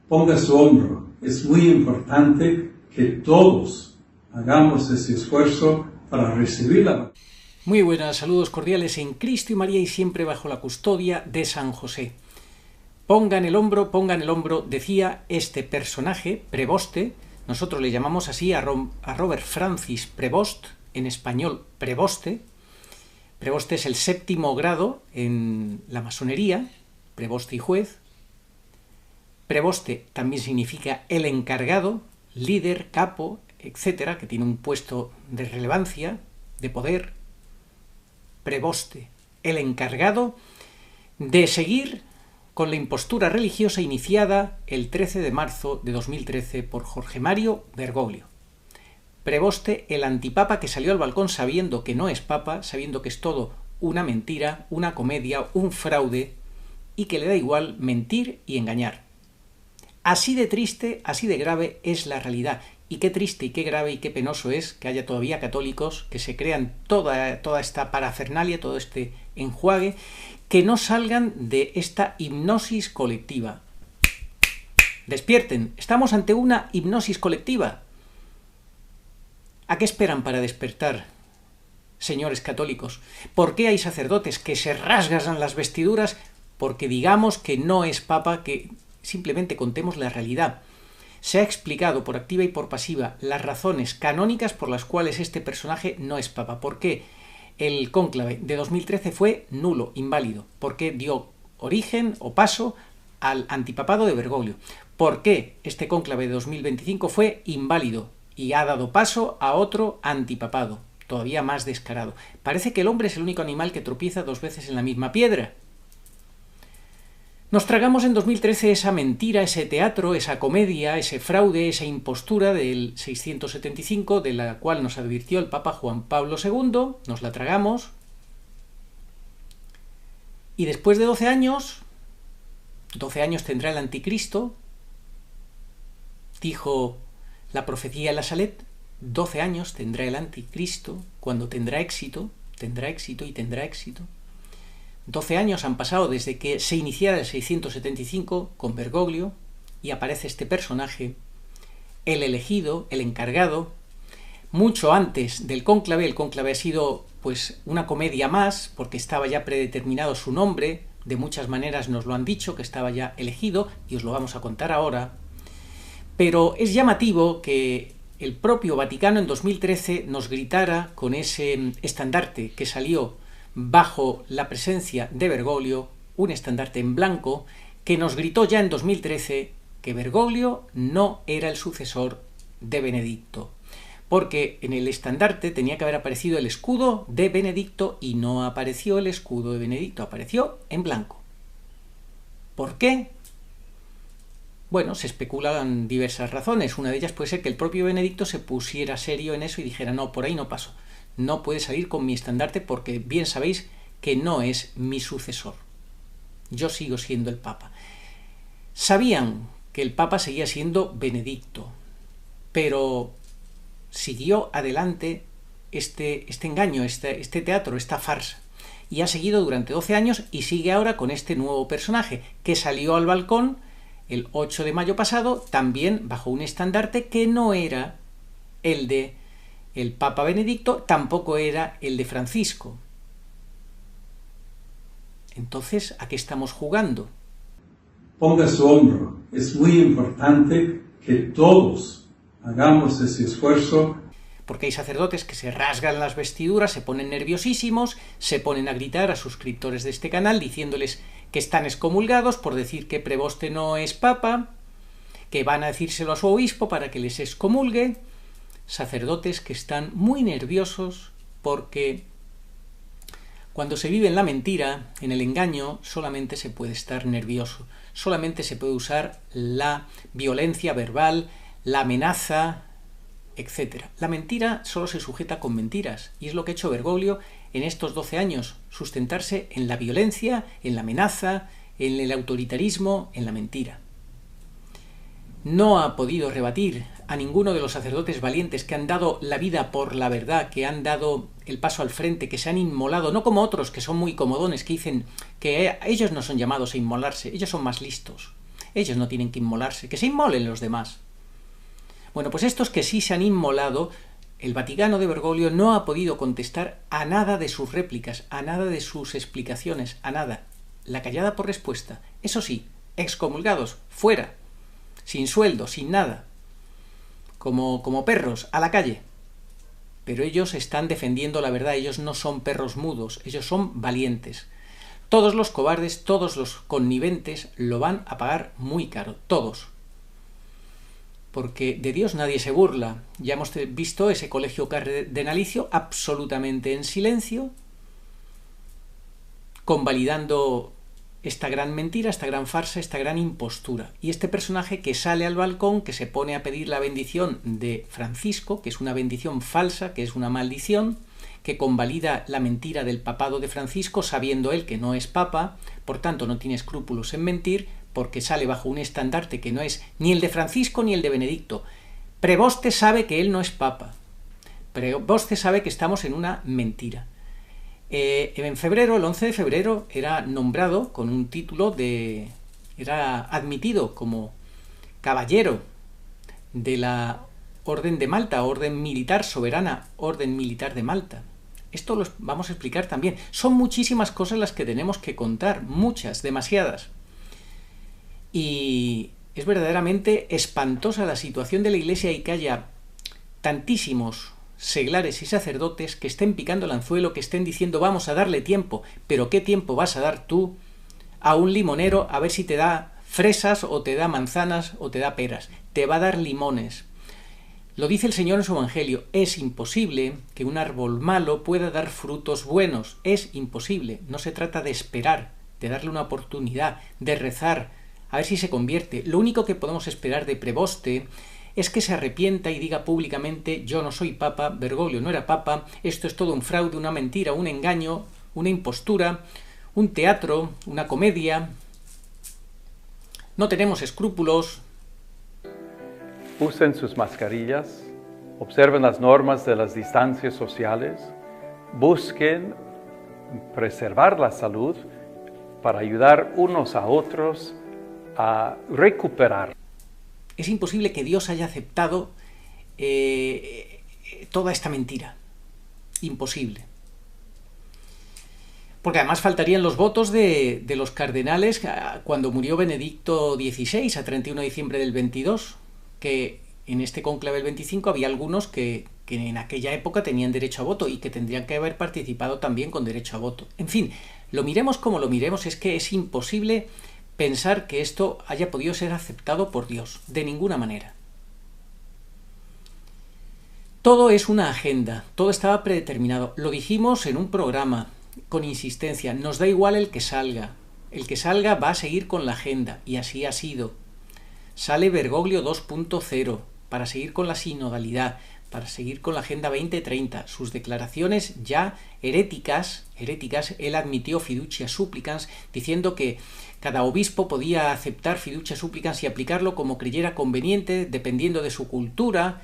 Ponga su hombro. Es muy importante que todos hagamos ese esfuerzo para recibir la... Muy buenas, saludos cordiales en Cristo y María y siempre bajo la custodia de San José. Pongan el hombro, decía este personaje, Preboste. Nosotros le llamamos así a Robert Francis Prevost, en español Preboste. Preboste es el 7º grado en la masonería, preboste y juez. Preboste también significa el encargado, líder, capo, etcétera, que tiene un puesto de relevancia, de poder. Preboste, el encargado de seguir con la impostura religiosa iniciada el 13 de marzo de 2013 por Jorge Mario Bergoglio. Preboste, el antipapa que salió al balcón sabiendo que no es papa, sabiendo que es todo una mentira, una comedia, un fraude, y que le da igual mentir y engañar. Así de triste, así de grave es la realidad. Y qué triste y qué grave y qué penoso es que haya todavía católicos que se crean toda esta parafernalia, todo este enjuague, que no salgan de esta hipnosis colectiva. Despierten, estamos ante una hipnosis colectiva. ¿A qué esperan para despertar, señores católicos? ¿Por qué hay sacerdotes que se rasgan las vestiduras? Porque digamos que no es papa, que simplemente contemos la realidad. Se ha explicado por activa y por pasiva las razones canónicas por las cuales este personaje no es papa. ¿Por qué el cónclave de 2013 fue nulo, inválido? ¿Por qué dio origen o paso al antipapado de Bergoglio? ¿Por qué este cónclave de 2025 fue inválido y ha dado paso a otro antipapado, todavía más descarado? Parece que el hombre es el único animal que tropieza 2 veces en la misma piedra. Nos tragamos en 2013 esa mentira, ese teatro, esa comedia, ese fraude, esa impostura del 675, de la cual nos advirtió el Papa Juan Pablo II, nos la tragamos. Y después de 12 años tendrá el anticristo, dijo la profecía de la Salet, 12 años tendrá el anticristo, cuando tendrá éxito y tendrá éxito. 12 años han pasado desde que se iniciara el 675 con Bergoglio y aparece este personaje, el elegido, el encargado, mucho antes del cónclave. El cónclave ha sido pues una comedia más porque estaba ya predeterminado su nombre, de muchas maneras nos lo han dicho que estaba ya elegido y os lo vamos a contar ahora. Pero es llamativo que el propio Vaticano en 2013 nos gritara con ese estandarte que salió bajo la presencia de Bergoglio, un estandarte en blanco, que nos gritó ya en 2013 que Bergoglio no era el sucesor de Benedicto, porque en el estandarte tenía que haber aparecido el escudo de Benedicto y no apareció el escudo de Benedicto, apareció en blanco. ¿Por qué? Bueno, se especulan diversas razones. Una de ellas puede ser que el propio Benedicto se pusiera serio en eso y dijera, no, por ahí no paso. No puede salir con mi estandarte porque bien sabéis que no es mi sucesor. Yo sigo siendo el Papa. Sabían que el Papa seguía siendo Benedicto, pero siguió adelante este engaño, este teatro, esta farsa. Y ha seguido durante 12 años y sigue ahora con este nuevo personaje que salió al balcón el 8 de mayo pasado, también bajo un estandarte que no era el de el Papa Benedicto, tampoco era el de Francisco. Entonces, ¿a qué estamos jugando? Ponga su hombro. Es muy importante que todos hagamos ese esfuerzo. Porque hay sacerdotes que se rasgan las vestiduras, se ponen nerviosísimos, se ponen a gritar a suscriptores de este canal diciéndoles que están excomulgados por decir que Preboste no es papa, que van a decírselo a su obispo para que les excomulgue. Sacerdotes que están muy nerviosos porque cuando se vive en la mentira, en el engaño, solamente se puede estar nervioso, solamente se puede usar la violencia verbal, la amenaza, etc. La mentira solo se sujeta con mentiras y es lo que ha hecho Bergoglio en estos 12 años, sustentarse en la violencia, en la amenaza, en el autoritarismo, en la mentira. No ha podido rebatir a ninguno de los sacerdotes valientes que han dado la vida por la verdad, que han dado el paso al frente, que se han inmolado, no como otros que son muy comodones, que dicen que ellos no son llamados a inmolarse, ellos son más listos. Ellos no tienen que inmolarse, que se inmolen los demás. Bueno, pues estos que sí se han inmolado, el Vaticano de Bergoglio no ha podido contestar a nada de sus réplicas, a nada de sus explicaciones, a nada. La callada por respuesta. Eso sí, excomulgados, fuera, sin sueldo, sin nada, como perros, a la calle. Pero ellos están defendiendo la verdad, ellos no son perros mudos, ellos son valientes. Todos los cobardes, todos los conniventes lo van a pagar muy caro, todos. Porque de Dios nadie se burla. Ya hemos visto ese colegio cardenalicio absolutamente en silencio, convalidando esta gran mentira, esta gran farsa, esta gran impostura. Y este personaje que sale al balcón, que se pone a pedir la bendición de Francisco, que es una bendición falsa, que es una maldición, que convalida la mentira del papado de Francisco, sabiendo él que no es papa, por tanto no tiene escrúpulos en mentir, porque sale bajo un estandarte que no es ni el de Francisco ni el de Benedicto. Preboste sabe que él no es papa. Preboste sabe que estamos en una mentira. En febrero, el 11 de febrero, era nombrado con un título de... era admitido como caballero de la Orden de Malta, Orden Militar Soberana, Orden Militar de Malta. Esto lo vamos a explicar también. Son muchísimas cosas las que tenemos que contar, muchas, demasiadas. Y es verdaderamente espantosa la situación de la Iglesia y que haya tantísimos seglares y sacerdotes que estén picando el anzuelo, que estén diciendo vamos a darle tiempo, pero ¿qué tiempo vas a dar tú a un limonero a ver si te da fresas o te da manzanas o te da peras? Te va a dar limones. Lo dice el Señor en su Evangelio, es imposible que un árbol malo pueda dar frutos buenos, es imposible, no se trata de esperar, de darle una oportunidad, de rezar, a ver si se convierte. Lo único que podemos esperar de Preboste es que se arrepienta y diga públicamente yo no soy papa, Bergoglio no era papa, esto es todo un fraude, una mentira, un engaño, una impostura, un teatro, una comedia, no tenemos escrúpulos. Usen sus mascarillas, observen las normas de las distancias sociales, busquen preservar la salud para ayudar unos a otros a recuperar. Es imposible que Dios haya aceptado toda esta mentira. Imposible. Porque además faltarían los votos de los cardenales cuando murió Benedicto XVI, a 31 de diciembre del 22, que en este cónclave del 25 había algunos que en aquella época tenían derecho a voto y que tendrían que haber participado también con derecho a voto. En fin, lo miremos como lo miremos, es que es imposible pensar que esto haya podido ser aceptado por Dios, de ninguna manera. Todo es una agenda, todo estaba predeterminado. Lo dijimos en un programa, con insistencia, nos da igual el que salga va a seguir con la agenda, y así ha sido. Sale Bergoglio 2.0, para seguir con la sinodalidad, para seguir con la Agenda 2030, sus declaraciones ya heréticas, él admitió fiducia supplicans, diciendo que cada obispo podía aceptar fiducia supplicans y aplicarlo como creyera conveniente, dependiendo de su cultura,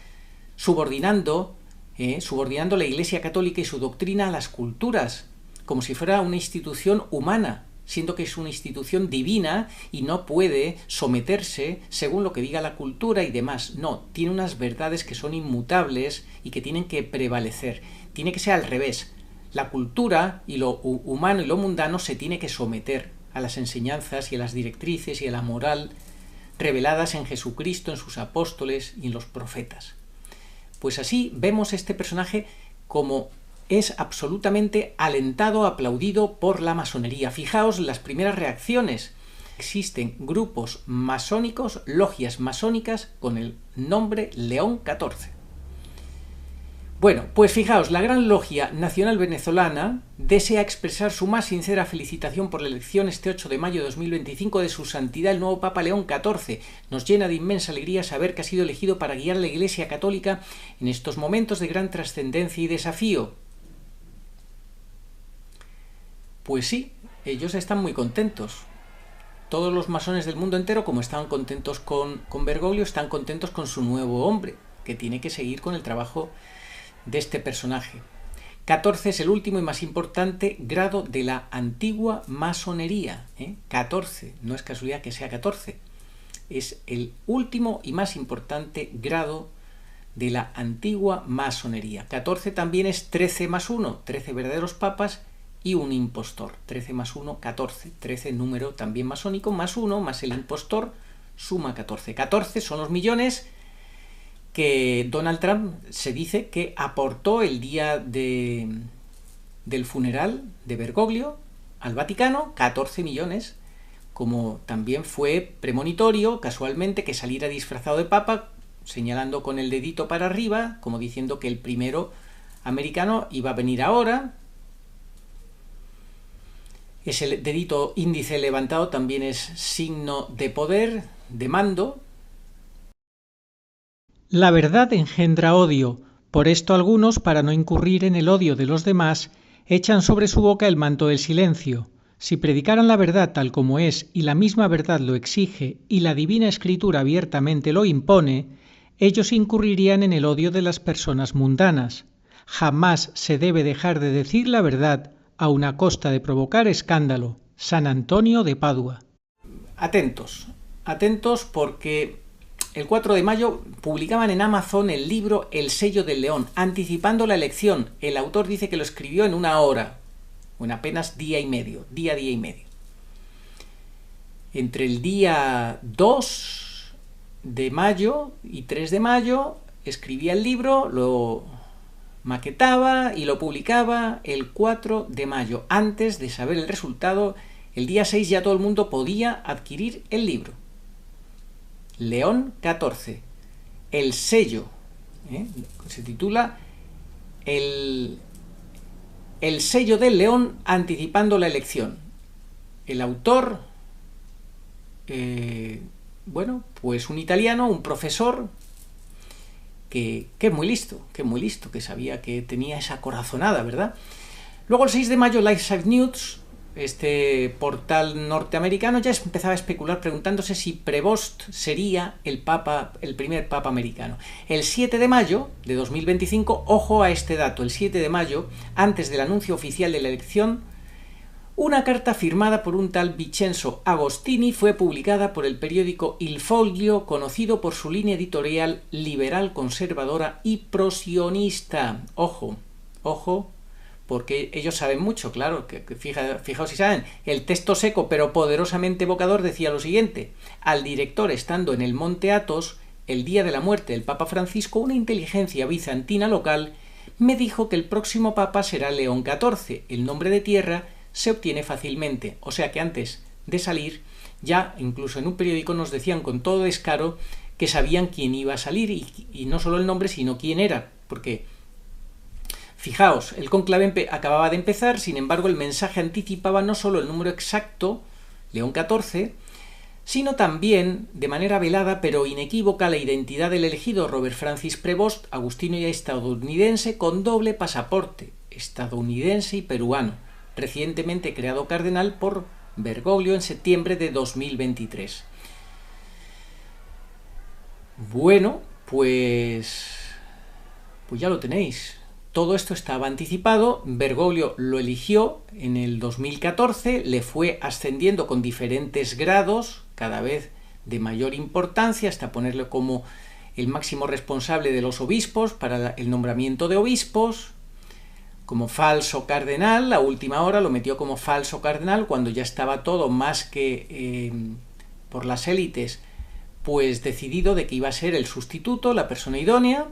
subordinando la Iglesia Católica y su doctrina a las culturas, como si fuera una institución humana, siendo que es una institución divina y no puede someterse según lo que diga la cultura y demás. No, tiene unas verdades que son inmutables y que tienen que prevalecer. Tiene que ser al revés. La cultura y lo humano y lo mundano se tiene que someter a las enseñanzas y a las directrices y a la moral reveladas en Jesucristo, en sus apóstoles y en los profetas. Pues así vemos este personaje como es absolutamente alentado, aplaudido por la masonería. Fijaos las primeras reacciones. Existen grupos masónicos, logias masónicas, con el nombre León XIV. Bueno, pues fijaos, la Gran Logia Nacional Venezolana desea expresar su más sincera felicitación por la elección este 8 de mayo de 2025 de su santidad el nuevo Papa León XIV. Nos llena de inmensa alegría saber que ha sido elegido para guiar a la Iglesia Católica en estos momentos de gran trascendencia y desafío. Pues sí, ellos están muy contentos. Todos los masones del mundo entero, como estaban contentos con Bergoglio, están contentos con su nuevo hombre, que tiene que seguir con el trabajo de este personaje. 14 es el último y más importante grado de la antigua masonería. 14, no es casualidad que sea 14. es el último y más importante grado de la antigua masonería. 14 también es 13 más 1, 13 verdaderos papas y un impostor. 13 más 1, 14. 13 número también masónico, más 1 más el impostor suma 14. 14 son los millones que Donald Trump se dice que aportó el día del funeral de Bergoglio al Vaticano, 14 millones, como también fue premonitorio, casualmente, que saliera disfrazado de papa, señalando con el dedito para arriba, como diciendo que el primero americano iba a venir ahora. Ese dedito índice levantado también es signo de poder, de mando. La verdad engendra odio, por esto algunos, para no incurrir en el odio de los demás, echan sobre su boca el manto del silencio. Si predicaran la verdad tal como es y la misma verdad lo exige y la divina escritura abiertamente lo impone, ellos incurrirían en el odio de las personas mundanas. Jamás se debe dejar de decir la verdad, aun a costa de provocar escándalo. San Antonio de Padua. Atentos, atentos, porque el 4 de mayo publicaban en Amazon el libro El sello del león, anticipando la elección. El autor dice que lo escribió en una hora, o en apenas día y medio. Entre el día 2 de mayo y 3 de mayo escribía el libro, lo maquetaba y lo publicaba el 4 de mayo. Antes de saber el resultado, el día 6 ya todo el mundo podía adquirir el libro. León 14, el sello, se titula el sello del león anticipando la elección. El autor, pues un italiano, un profesor, que es muy listo, que sabía que tenía esa corazonada, ¿verdad? Luego el 6 de mayo LifeSite News, este portal norteamericano, ya empezaba a especular preguntándose si Prevost sería el primer papa americano. El 7 de mayo de 2025, ojo a este dato, el 7 de mayo, antes del anuncio oficial de la elección, una carta firmada por un tal Vincenzo Agostini fue publicada por el periódico Il Foglio, conocido por su línea editorial liberal, conservadora y prosionista. Ojo, porque ellos saben mucho, claro, que fijaos si saben. El texto seco pero poderosamente evocador decía lo siguiente: al director, estando en el monte Athos, el día de la muerte del Papa Francisco, una inteligencia bizantina local me dijo que el próximo papa será León XIV. El nombre de tierra se obtiene fácilmente, o sea que antes de salir, ya incluso en un periódico nos decían con todo descaro que sabían quién iba a salir y no solo el nombre, sino quién era, porque fijaos, el cónclave acababa de empezar, sin embargo el mensaje anticipaba no solo el número exacto, León XIV, sino también, de manera velada pero inequívoca, la identidad del elegido, Robert Francis Prevost, agustino y estadounidense, con doble pasaporte, estadounidense y peruano, recientemente creado cardenal por Bergoglio en septiembre de 2023. Bueno, pues ya lo tenéis. Todo esto estaba anticipado. Bergoglio lo eligió en el 2014, le fue ascendiendo con diferentes grados, cada vez de mayor importancia, hasta ponerlo como el máximo responsable de los obispos para el nombramiento de obispos, como falso cardenal. A última hora lo metió como falso cardenal cuando ya estaba todo más que por las élites pues decidido de que iba a ser el sustituto, la persona idónea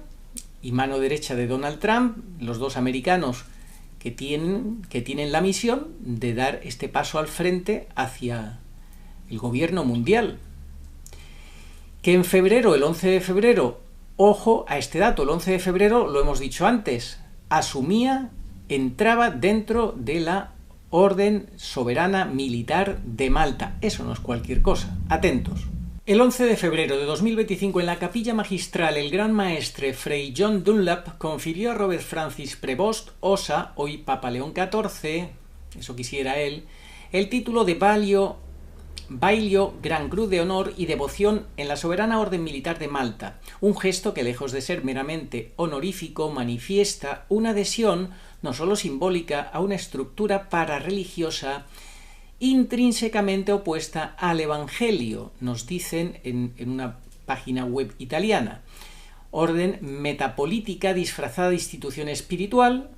y mano derecha de Donald Trump, los dos americanos que tienen la misión de dar este paso al frente hacia el gobierno mundial. Que en febrero, el 11 de febrero, ojo a este dato, el 11 de febrero, lo hemos dicho antes, entraba dentro de la Orden Soberana Militar de Malta. Eso no es cualquier cosa. Atentos. El 11 de febrero de 2025, en la capilla magistral, el gran maestre Fray John Dunlap confirió a Robert Francis Prevost, OSA, hoy Papa León XIV, eso quisiera él, el título de Bailio Gran Cruz de Honor y Devoción en la Soberana Orden Militar de Malta, un gesto que, lejos de ser meramente honorífico, manifiesta una adhesión no solo simbólica a una estructura parareligiosa intrínsecamente opuesta al Evangelio, nos dicen en una página web italiana. Orden metapolítica disfrazada de institución espiritual,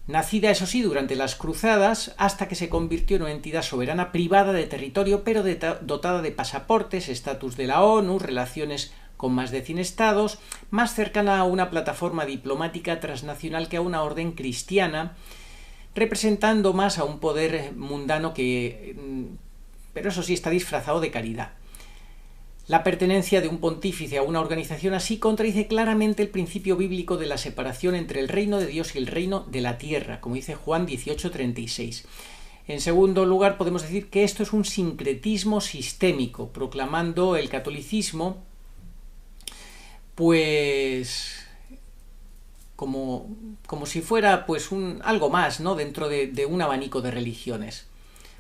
nacida, eso sí, durante las cruzadas, hasta que se convirtió en una entidad soberana privada de territorio, pero dotada de pasaportes, estatus de la ONU, relaciones con más de 100 estados, más cercana a una plataforma diplomática transnacional que a una orden cristiana, representando más a un poder mundano pero eso sí, está disfrazado de caridad. La pertenencia de un pontífice a una organización así contradice claramente el principio bíblico de la separación entre el reino de Dios y el reino de la tierra, como dice Juan 18:36. En segundo lugar, podemos decir que esto es un sincretismo sistémico, proclamando el catolicismo pues como si fuera pues algo más, ¿no?, dentro de un abanico de religiones,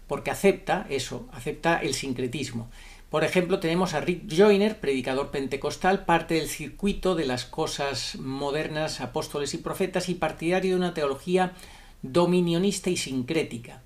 porque acepta el sincretismo. Por ejemplo, tenemos a Rick Joyner, predicador pentecostal, parte del circuito de las cosas modernas, apóstoles y profetas, y partidario de una teología dominionista y sincrética.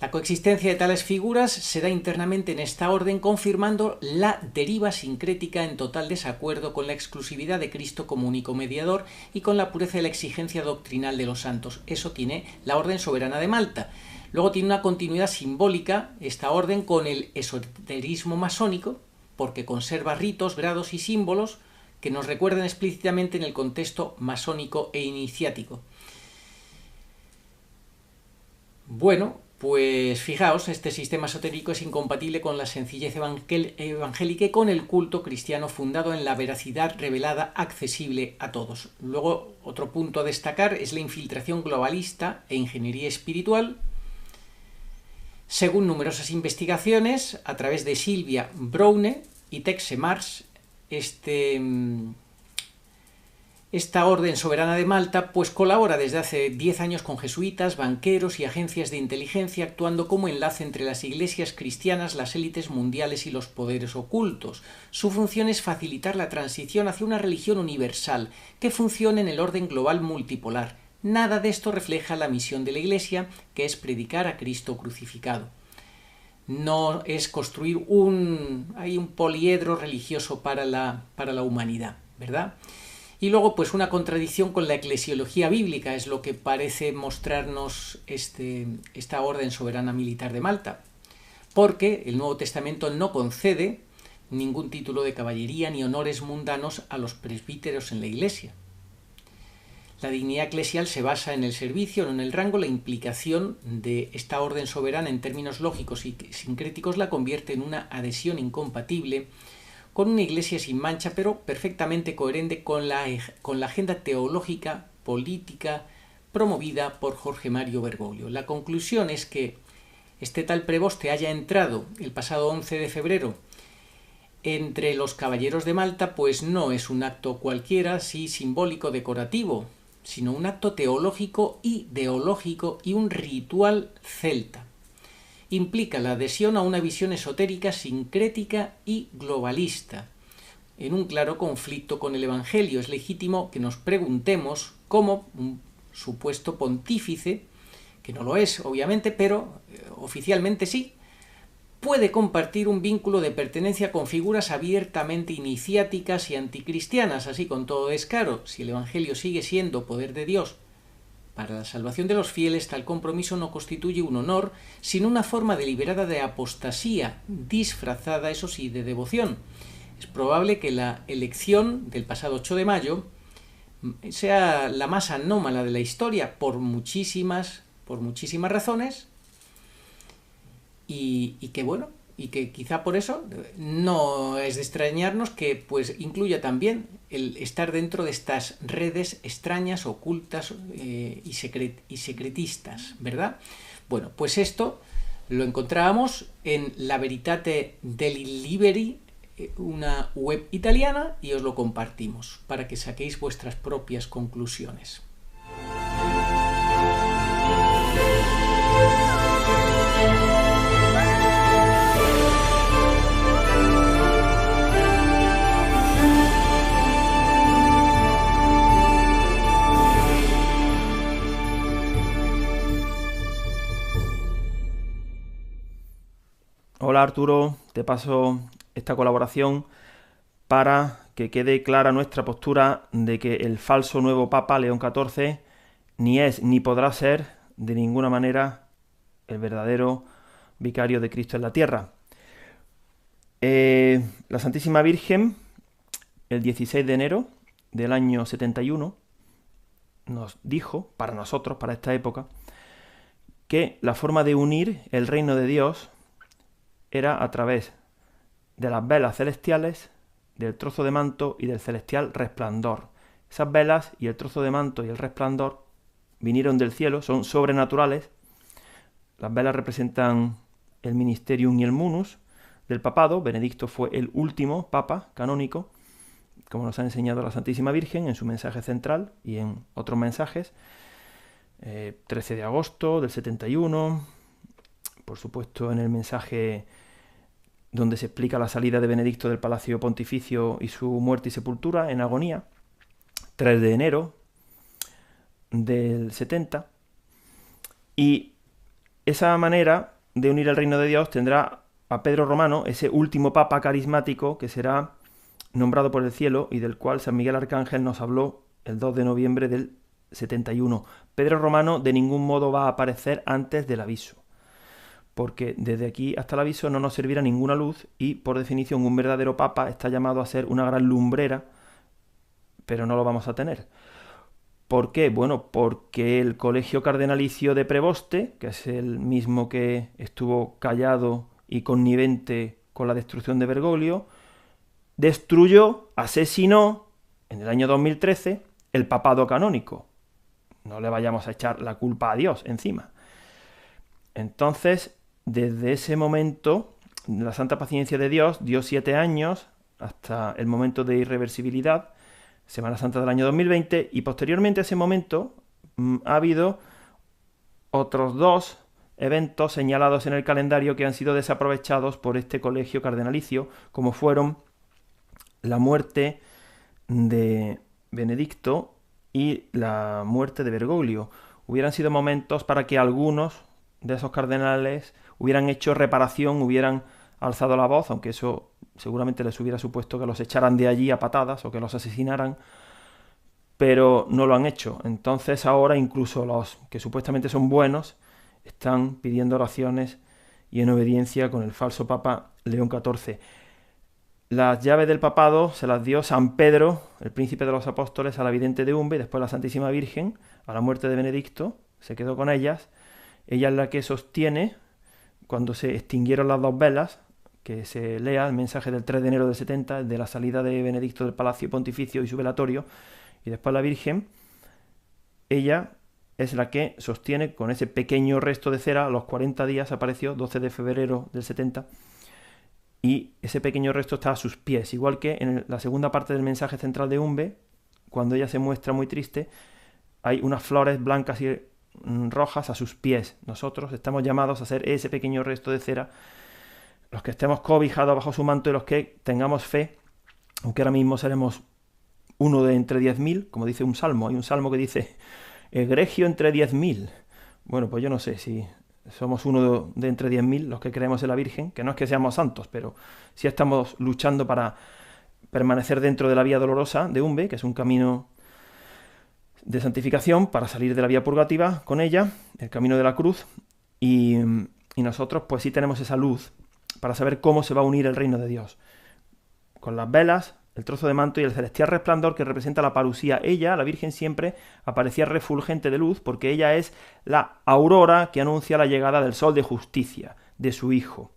La coexistencia de tales figuras se da internamente en esta orden, confirmando la deriva sincrética en total desacuerdo con la exclusividad de Cristo como único mediador y con la pureza de la exigencia doctrinal de los santos. Eso tiene la Orden Soberana de Malta. Luego tiene una continuidad simbólica esta orden con el esoterismo masónico, porque conserva ritos, grados y símbolos que nos recuerdan explícitamente en el contexto masónico e iniciático. Bueno, pues fijaos, este sistema esotérico es incompatible con la sencillez evangélica y con el culto cristiano fundado en la veracidad revelada accesible a todos. Luego, otro punto a destacar es la infiltración globalista e ingeniería espiritual. Según numerosas investigaciones, a través de Silvia Browne y Texe Mars, esta Orden Soberana de Malta pues colabora desde hace 10 años con jesuitas, banqueros y agencias de inteligencia, actuando como enlace entre las iglesias cristianas, las élites mundiales y los poderes ocultos. Su función es facilitar la transición hacia una religión universal que funcione en el orden global multipolar. Nada de esto refleja la misión de la Iglesia, que es predicar a Cristo crucificado. No es construir un poliedro religioso para la humanidad, ¿verdad? Y luego, pues una contradicción con la eclesiología bíblica es lo que parece mostrarnos esta Orden Soberana Militar de Malta, porque el Nuevo Testamento no concede ningún título de caballería ni honores mundanos a los presbíteros en la Iglesia. La dignidad eclesial se basa en el servicio, no en el rango. La implicación de esta orden soberana en términos lógicos y sincréticos la convierte en una adhesión incompatible con una iglesia sin mancha, pero perfectamente coherente con la agenda teológica, política, promovida por Jorge Mario Bergoglio. La conclusión es que este tal preboste haya entrado el pasado 11 de febrero entre los caballeros de Malta, pues no es un acto cualquiera, sí simbólico, decorativo, sino un acto teológico, ideológico y un ritual celta. Implica la adhesión a una visión esotérica, sincrética y globalista, en un claro conflicto con el Evangelio. Es legítimo que nos preguntemos cómo un supuesto pontífice, que no lo es obviamente, pero oficialmente sí, puede compartir un vínculo de pertenencia con figuras abiertamente iniciáticas y anticristianas, así con todo descaro. Si el Evangelio sigue siendo poder de Dios para la salvación de los fieles, tal compromiso no constituye un honor, sino una forma deliberada de apostasía, disfrazada, eso sí, de devoción. Es probable que la elección del pasado 8 de mayo sea la más anómala de la historia por muchísimas razones, y que quizá por eso no es de extrañarnos que pues incluya también el estar dentro de estas redes extrañas, ocultas y secretistas, ¿verdad? Bueno, pues esto lo encontrábamos en La Veritate dei Liberi, una web italiana, y os lo compartimos para que saquéis vuestras propias conclusiones. Hola Arturo, te paso esta colaboración para que quede clara nuestra postura de que el falso nuevo Papa León XIV ni es ni podrá ser de ninguna manera el verdadero vicario de Cristo en la tierra. La Santísima Virgen, el 16 de enero del año 71, nos dijo, para nosotros, para esta época, que la forma de unir el reino de Dios era a través de las velas celestiales, del trozo de manto y del celestial resplandor. Esas velas y el trozo de manto y el resplandor vinieron del cielo, son sobrenaturales. Las velas representan el ministerium y el munus del papado. Benedicto fue el último papa canónico, como nos ha enseñado la Santísima Virgen en su mensaje central y en otros mensajes. 13 de agosto del 71, por supuesto en el mensaje donde se explica la salida de Benedicto del Palacio Pontificio y su muerte y sepultura en agonía, 3 de enero del 70, y esa manera de unir el reino de Dios tendrá a Pedro Romano, ese último papa carismático que será nombrado por el cielo y del cual San Miguel Arcángel nos habló el 2 de noviembre del 71. Pedro Romano de ningún modo va a aparecer antes del aviso, porque desde aquí hasta el aviso no nos servirá ninguna luz y, por definición, un verdadero papa está llamado a ser una gran lumbrera, pero no lo vamos a tener. ¿Por qué? Bueno, porque el colegio cardenalicio de Preboste, que es el mismo que estuvo callado y connivente con la destrucción de Bergoglio, destruyó, asesinó, en el año 2013, el papado canónico. No le vayamos a echar la culpa a Dios encima. Entonces, desde ese momento, la santa paciencia de Dios dio 7 años hasta el momento de irreversibilidad, Semana Santa del año 2020, y posteriormente a ese momento ha habido otros 2 eventos señalados en el calendario que han sido desaprovechados por este colegio cardenalicio, como fueron la muerte de Benedicto y la muerte de Bergoglio. Hubieran sido momentos para que algunos de esos cardenales hubieran hecho reparación, hubieran alzado la voz, aunque eso seguramente les hubiera supuesto que los echaran de allí a patadas o que los asesinaran, pero no lo han hecho. Entonces ahora incluso los que supuestamente son buenos están pidiendo oraciones y en obediencia con el falso Papa León XIV. Las llaves del papado se las dio San Pedro, el príncipe de los apóstoles, a la vidente de Umbe, y después la Santísima Virgen, a la muerte de Benedicto, se quedó con ellas. Ella es la que sostiene, cuando se extinguieron las 2 velas, que se lea el mensaje del 3 de enero del 70, de la salida de Benedicto del Palacio Pontificio y su velatorio, y después la Virgen, ella es la que sostiene con ese pequeño resto de cera, a los 40 días apareció, 12 de febrero del 70, y ese pequeño resto está a sus pies, igual que en la segunda parte del mensaje central de Umbe, cuando ella se muestra muy triste, hay unas flores blancas y rojas a sus pies. Nosotros estamos llamados a ser ese pequeño resto de cera, los que estemos cobijados bajo su manto y los que tengamos fe, aunque ahora mismo seremos uno de entre 10.000, como dice un salmo. Hay un salmo que dice, egregio entre 10.000. Bueno, pues yo no sé si somos uno de entre 10.000 los que creemos en la Virgen, que no es que seamos santos, pero sí estamos luchando para permanecer dentro de la vía dolorosa de Umbe, que es un camino de santificación para salir de la vía purgativa con ella, el camino de la cruz, y nosotros pues sí tenemos esa luz para saber cómo se va a unir el reino de Dios, con las velas, el trozo de manto y el celestial resplandor que representa la parusía. Ella, la Virgen, siempre aparecía refulgente de luz porque ella es la aurora que anuncia la llegada del sol de justicia, de su Hijo.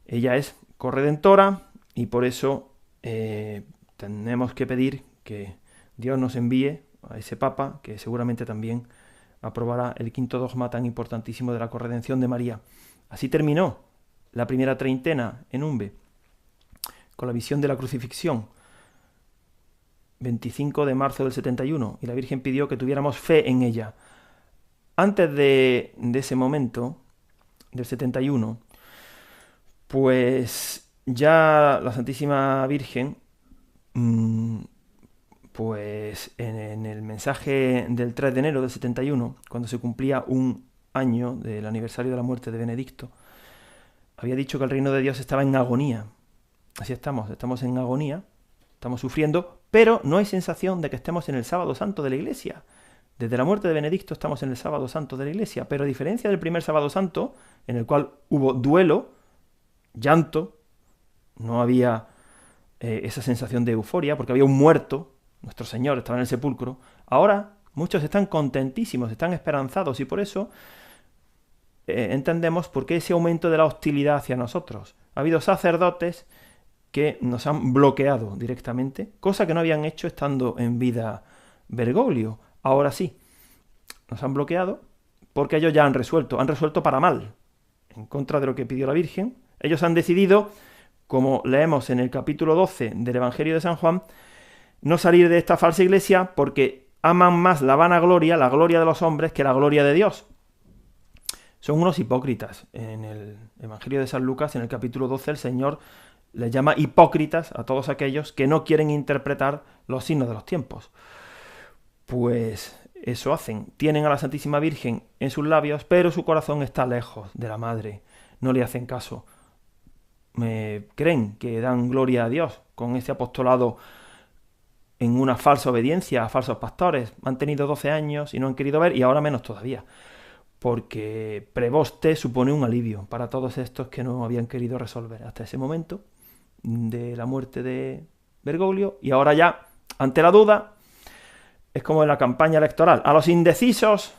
Ella es corredentora y por eso tenemos que pedir que Dios nos envíe a ese Papa que seguramente también aprobará el 5.º dogma tan importantísimo de la corredención de María. Así terminó la primera treintena en Umbe, con la visión de la crucifixión, 25 de marzo del 71, y la Virgen pidió que tuviéramos fe en ella. Antes de ese momento, del 71, pues ya la Santísima Virgen, pues en el mensaje del 3 de enero del 71, cuando se cumplía un año del aniversario de la muerte de Benedicto, había dicho que el reino de Dios estaba en agonía. Así estamos en agonía, estamos sufriendo, pero no hay sensación de que estemos en el sábado santo de la Iglesia. Desde la muerte de Benedicto estamos en el sábado santo de la Iglesia, pero a diferencia del primer sábado santo, en el cual hubo duelo, llanto, no había esa sensación de euforia, porque había un muerto, nuestro Señor estaba en el sepulcro. Ahora muchos están contentísimos, están esperanzados, y por eso entendemos por qué ese aumento de la hostilidad hacia nosotros. Ha habido sacerdotes que nos han bloqueado directamente, cosa que no habían hecho estando en vida Bergoglio. Ahora sí, nos han bloqueado porque ellos ya han resuelto para mal, en contra de lo que pidió la Virgen. Ellos han decidido, como leemos en el capítulo 12 del Evangelio de San Juan, no salir de esta falsa iglesia porque aman más la vanagloria, la gloria de los hombres, que la gloria de Dios. Son unos hipócritas. En el Evangelio de San Lucas, en el capítulo 12, el Señor les llama hipócritas a todos aquellos que no quieren interpretar los signos de los tiempos. Pues eso hacen. Tienen a la Santísima Virgen en sus labios, pero su corazón está lejos de la Madre. No le hacen caso. Creen que dan gloria a Dios con ese apostolado en una falsa obediencia a falsos pastores. Han tenido 12 años y no han querido ver, y ahora menos todavía. Porque preboste supone un alivio para todos estos que no habían querido resolver hasta ese momento de la muerte de Bergoglio, y ahora ya, ante la duda, es como en la campaña electoral. A los indecisos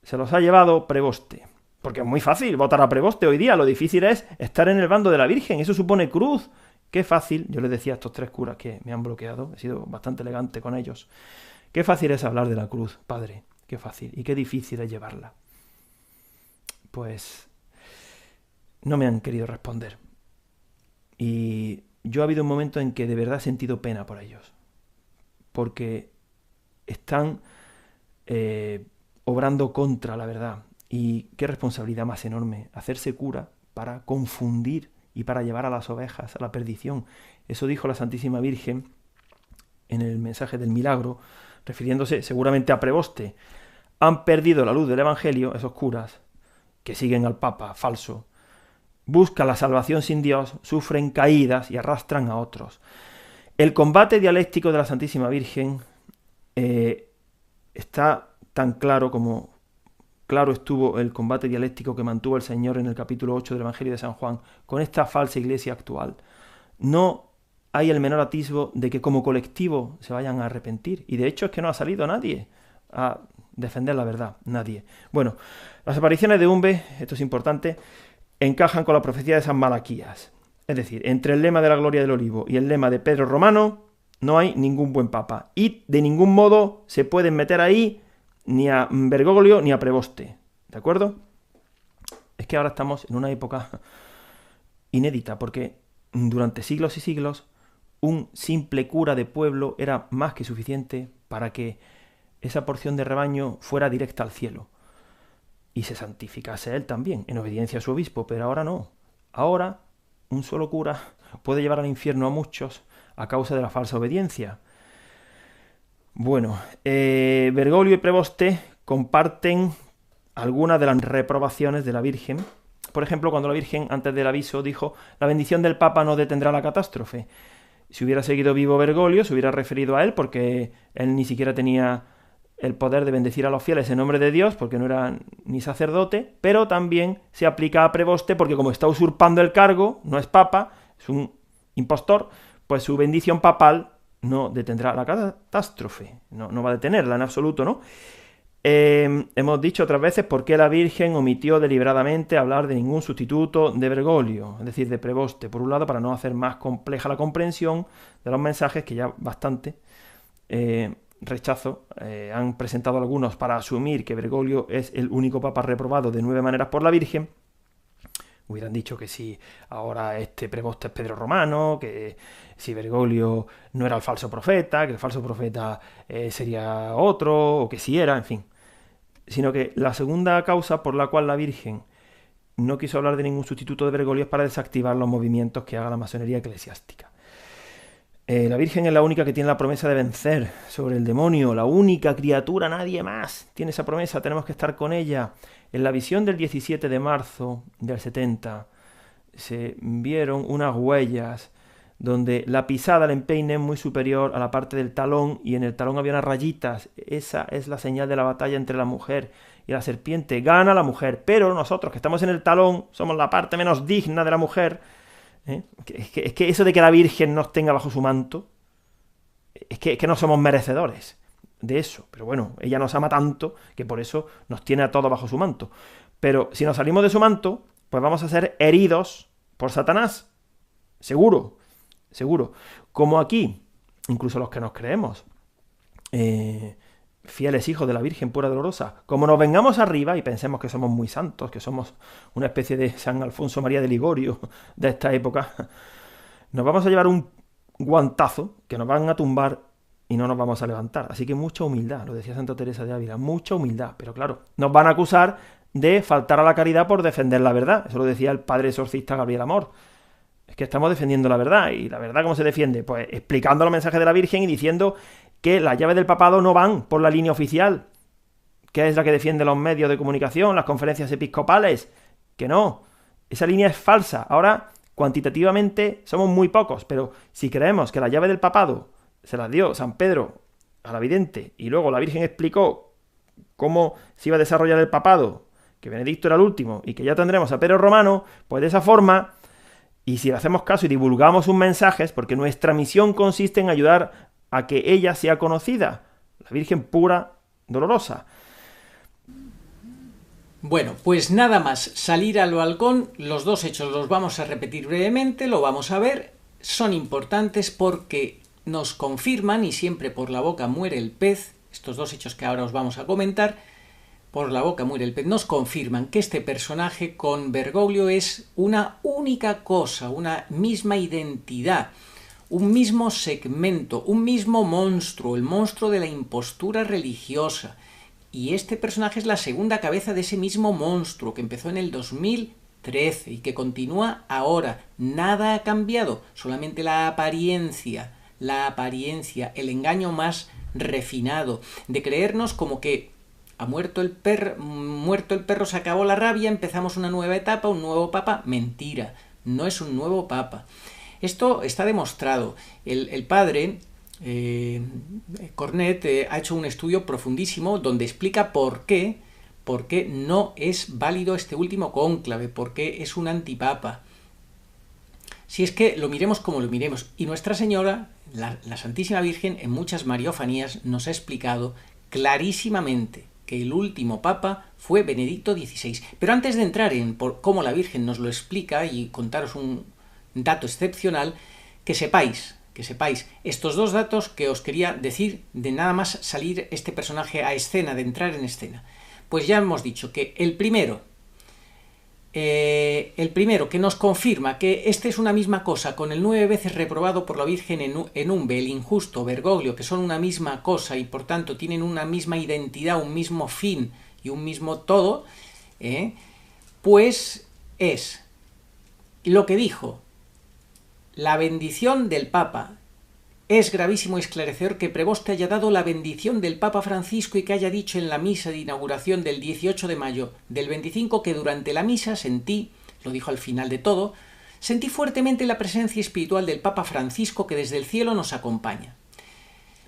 se los ha llevado preboste. Porque es muy fácil votar a preboste hoy día. Lo difícil es estar en el bando de la Virgen. Eso supone cruz. Qué fácil. Yo les decía a estos 3 curas que me han bloqueado. He sido bastante elegante con ellos. Qué fácil es hablar de la cruz, Padre. Qué fácil. Y qué difícil es llevarla. Pues no me han querido responder. Y yo ha habido un momento en que de verdad he sentido pena por ellos. Porque están obrando contra la verdad. Y qué responsabilidad más enorme, hacerse cura para confundir y para llevar a las ovejas a la perdición. Eso dijo la Santísima Virgen en el mensaje del milagro, refiriéndose seguramente a preboste. Han perdido la luz del Evangelio, esos curas, que siguen al Papa falso. Buscan la salvación sin Dios, sufren caídas y arrastran a otros. El combate dialéctico de la Santísima Virgen está tan claro como claro estuvo el combate dialéctico que mantuvo el Señor en el capítulo 8 del Evangelio de San Juan con esta falsa iglesia actual. No hay el menor atisbo de que como colectivo se vayan a arrepentir. Y de hecho es que no ha salido nadie a defender la verdad. Nadie. Bueno, las apariciones de Umbe, esto es importante, encajan con la profecía de San Malaquías. Es decir, entre el lema de la gloria del olivo y el lema de Pedro Romano no hay ningún buen papa. Y de ningún modo se pueden meter ahí ni a Bergoglio ni a preboste. ¿De acuerdo? Es que ahora estamos en una época inédita, porque durante siglos y siglos un simple cura de pueblo era más que suficiente para que esa porción de rebaño fuera directa al cielo y se santificase él también, en obediencia a su obispo, pero ahora no. Ahora un solo cura puede llevar al infierno a muchos a causa de la falsa obediencia. Bueno, Bergoglio y preboste comparten algunas de las reprobaciones de la Virgen. Por ejemplo, cuando la Virgen, antes del aviso, dijo: la bendición del Papa no detendrá la catástrofe. Si hubiera seguido vivo Bergoglio, se hubiera referido a él, porque él ni siquiera tenía el poder de bendecir a los fieles en nombre de Dios, porque no era ni sacerdote, pero también se aplica a preboste, porque como está usurpando el cargo, no es papa, es un impostor, pues su bendición papal no detendrá la catástrofe, no va a detenerla en absoluto, ¿no? Hemos dicho otras veces por qué la Virgen omitió deliberadamente hablar de ningún sustituto de Bergoglio, es decir, de preboste, por un lado, para no hacer más compleja la comprensión de los mensajes, que ya bastante rechazo han presentado algunos para asumir que Bergoglio es el único papa reprobado de 9 maneras por la Virgen. Hubieran dicho que si ahora este preboste es Pedro Romano, que si Bergoglio no era el falso profeta, que el falso profeta sería otro, o que si era, en fin. Sino que la segunda causa por la cual la Virgen no quiso hablar de ningún sustituto de Bergoglio es para desactivar los movimientos que haga la masonería eclesiástica. La Virgen es la única que tiene la promesa de vencer sobre el demonio, la única criatura, nadie más tiene esa promesa, tenemos que estar con ella. En la visión del 17 de marzo del 70 se vieron unas huellas donde la pisada, el empeine, es muy superior a la parte del talón, y en el talón había unas rayitas. Esa es la señal de la batalla entre la mujer y la serpiente. Gana la mujer, pero nosotros que estamos en el talón somos la parte menos digna de la mujer. Es que eso de que la Virgen nos tenga bajo su manto, es que no somos merecedores de eso. Pero bueno, ella nos ama tanto que por eso nos tiene a todos bajo su manto. Pero si nos salimos de su manto, pues vamos a ser heridos por Satanás. Seguro. Como aquí, incluso los que nos creemos fieles hijos de la Virgen pura dolorosa, como nos vengamos arriba y pensemos que somos muy santos, que somos una especie de San Alfonso María de Ligorio de esta época, nos vamos a llevar un guantazo que nos van a tumbar y no nos vamos a levantar. Así que mucha humildad, lo decía Santa Teresa de Ávila, mucha humildad. Pero claro, nos van a acusar de faltar a la caridad por defender la verdad. Eso lo decía el padre exorcista Gabriel Amor. Es que estamos defendiendo la verdad. ¿Y la verdad cómo se defiende? Pues explicando los mensajes de la Virgen y diciendo que las llaves del papado no van por la línea oficial, que es la que defiende los medios de comunicación, las conferencias episcopales. Que no, esa línea es falsa. Ahora, cuantitativamente, somos muy pocos, pero si creemos que la llave del papado se las dio San Pedro a la vidente y luego la Virgen explicó cómo se iba a desarrollar el papado, que Benedicto era el último y que ya tendremos a Pedro Romano, pues de esa forma, y si le hacemos caso y divulgamos sus mensajes, porque nuestra misión consiste en ayudar a que ella sea conocida, la Virgen pura, dolorosa. Bueno, pues nada más salir al balcón, los dos hechos los vamos a repetir brevemente, lo vamos a ver, son importantes porque nos confirman, y siempre por la boca muere el pez, estos dos hechos que ahora os vamos a comentar, por la boca muere el pez, nos confirman que este personaje con Bergoglio es una única cosa, una misma identidad, un mismo segmento, un mismo monstruo, el monstruo de la impostura religiosa. Y este personaje es la segunda cabeza de ese mismo monstruo que empezó en el 2013 y que continúa ahora. Nada ha cambiado, solamente la apariencia, el engaño más refinado, de creernos como que ha muerto el perro, se acabó la rabia, empezamos una nueva etapa, un nuevo papa. Mentira, no es un nuevo papa. Esto está demostrado. El padre Cornet ha hecho un estudio profundísimo donde explica por qué no es válido este último cónclave, por qué es un antipapa. Si es que lo miremos como lo miremos. Y Nuestra Señora, la Santísima Virgen, en muchas mariofanías nos ha explicado clarísimamente que el último papa fue Benedicto XVI. Pero antes de entrar en cómo la Virgen nos lo explica y contaros un dato excepcional, que sepáis estos dos datos que os quería decir de nada más salir este personaje a escena, de entrar en escena. Pues ya hemos dicho que el primero que nos confirma que este es una misma cosa con el 9 veces reprobado por la Virgen en Umbe, el injusto Bergoglio, que son una misma cosa y por tanto tienen una misma identidad, un mismo fin y un mismo todo, pues es lo que dijo: la bendición del Papa. Es gravísimo y esclarecedor que Prevoste haya dado la bendición del Papa Francisco y que haya dicho en la misa de inauguración del 18 de mayo del 25 que durante la misa sentí, lo dijo al final de todo, sentí fuertemente la presencia espiritual del Papa Francisco que desde el cielo nos acompaña.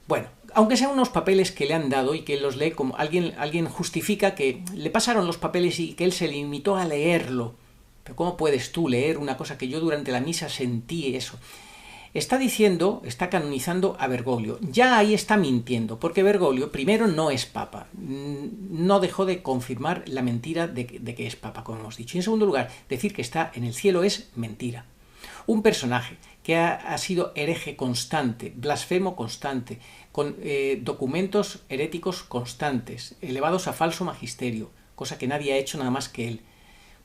Bueno, aunque sean unos papeles que le han dado y que los lee como alguien justifica que le pasaron los papeles y que él se limitó a leerlo. Pero ¿cómo puedes tú leer una cosa que yo durante la misa sentí eso? Está canonizando a Bergoglio. Ya ahí está mintiendo, porque Bergoglio, primero, no es papa. No dejó de confirmar la mentira de que es papa, como hemos dicho. Y en segundo lugar, decir que está en el cielo es mentira. Un personaje que ha sido hereje constante, blasfemo constante, con documentos heréticos constantes, elevados a falso magisterio, cosa que nadie ha hecho nada más que él.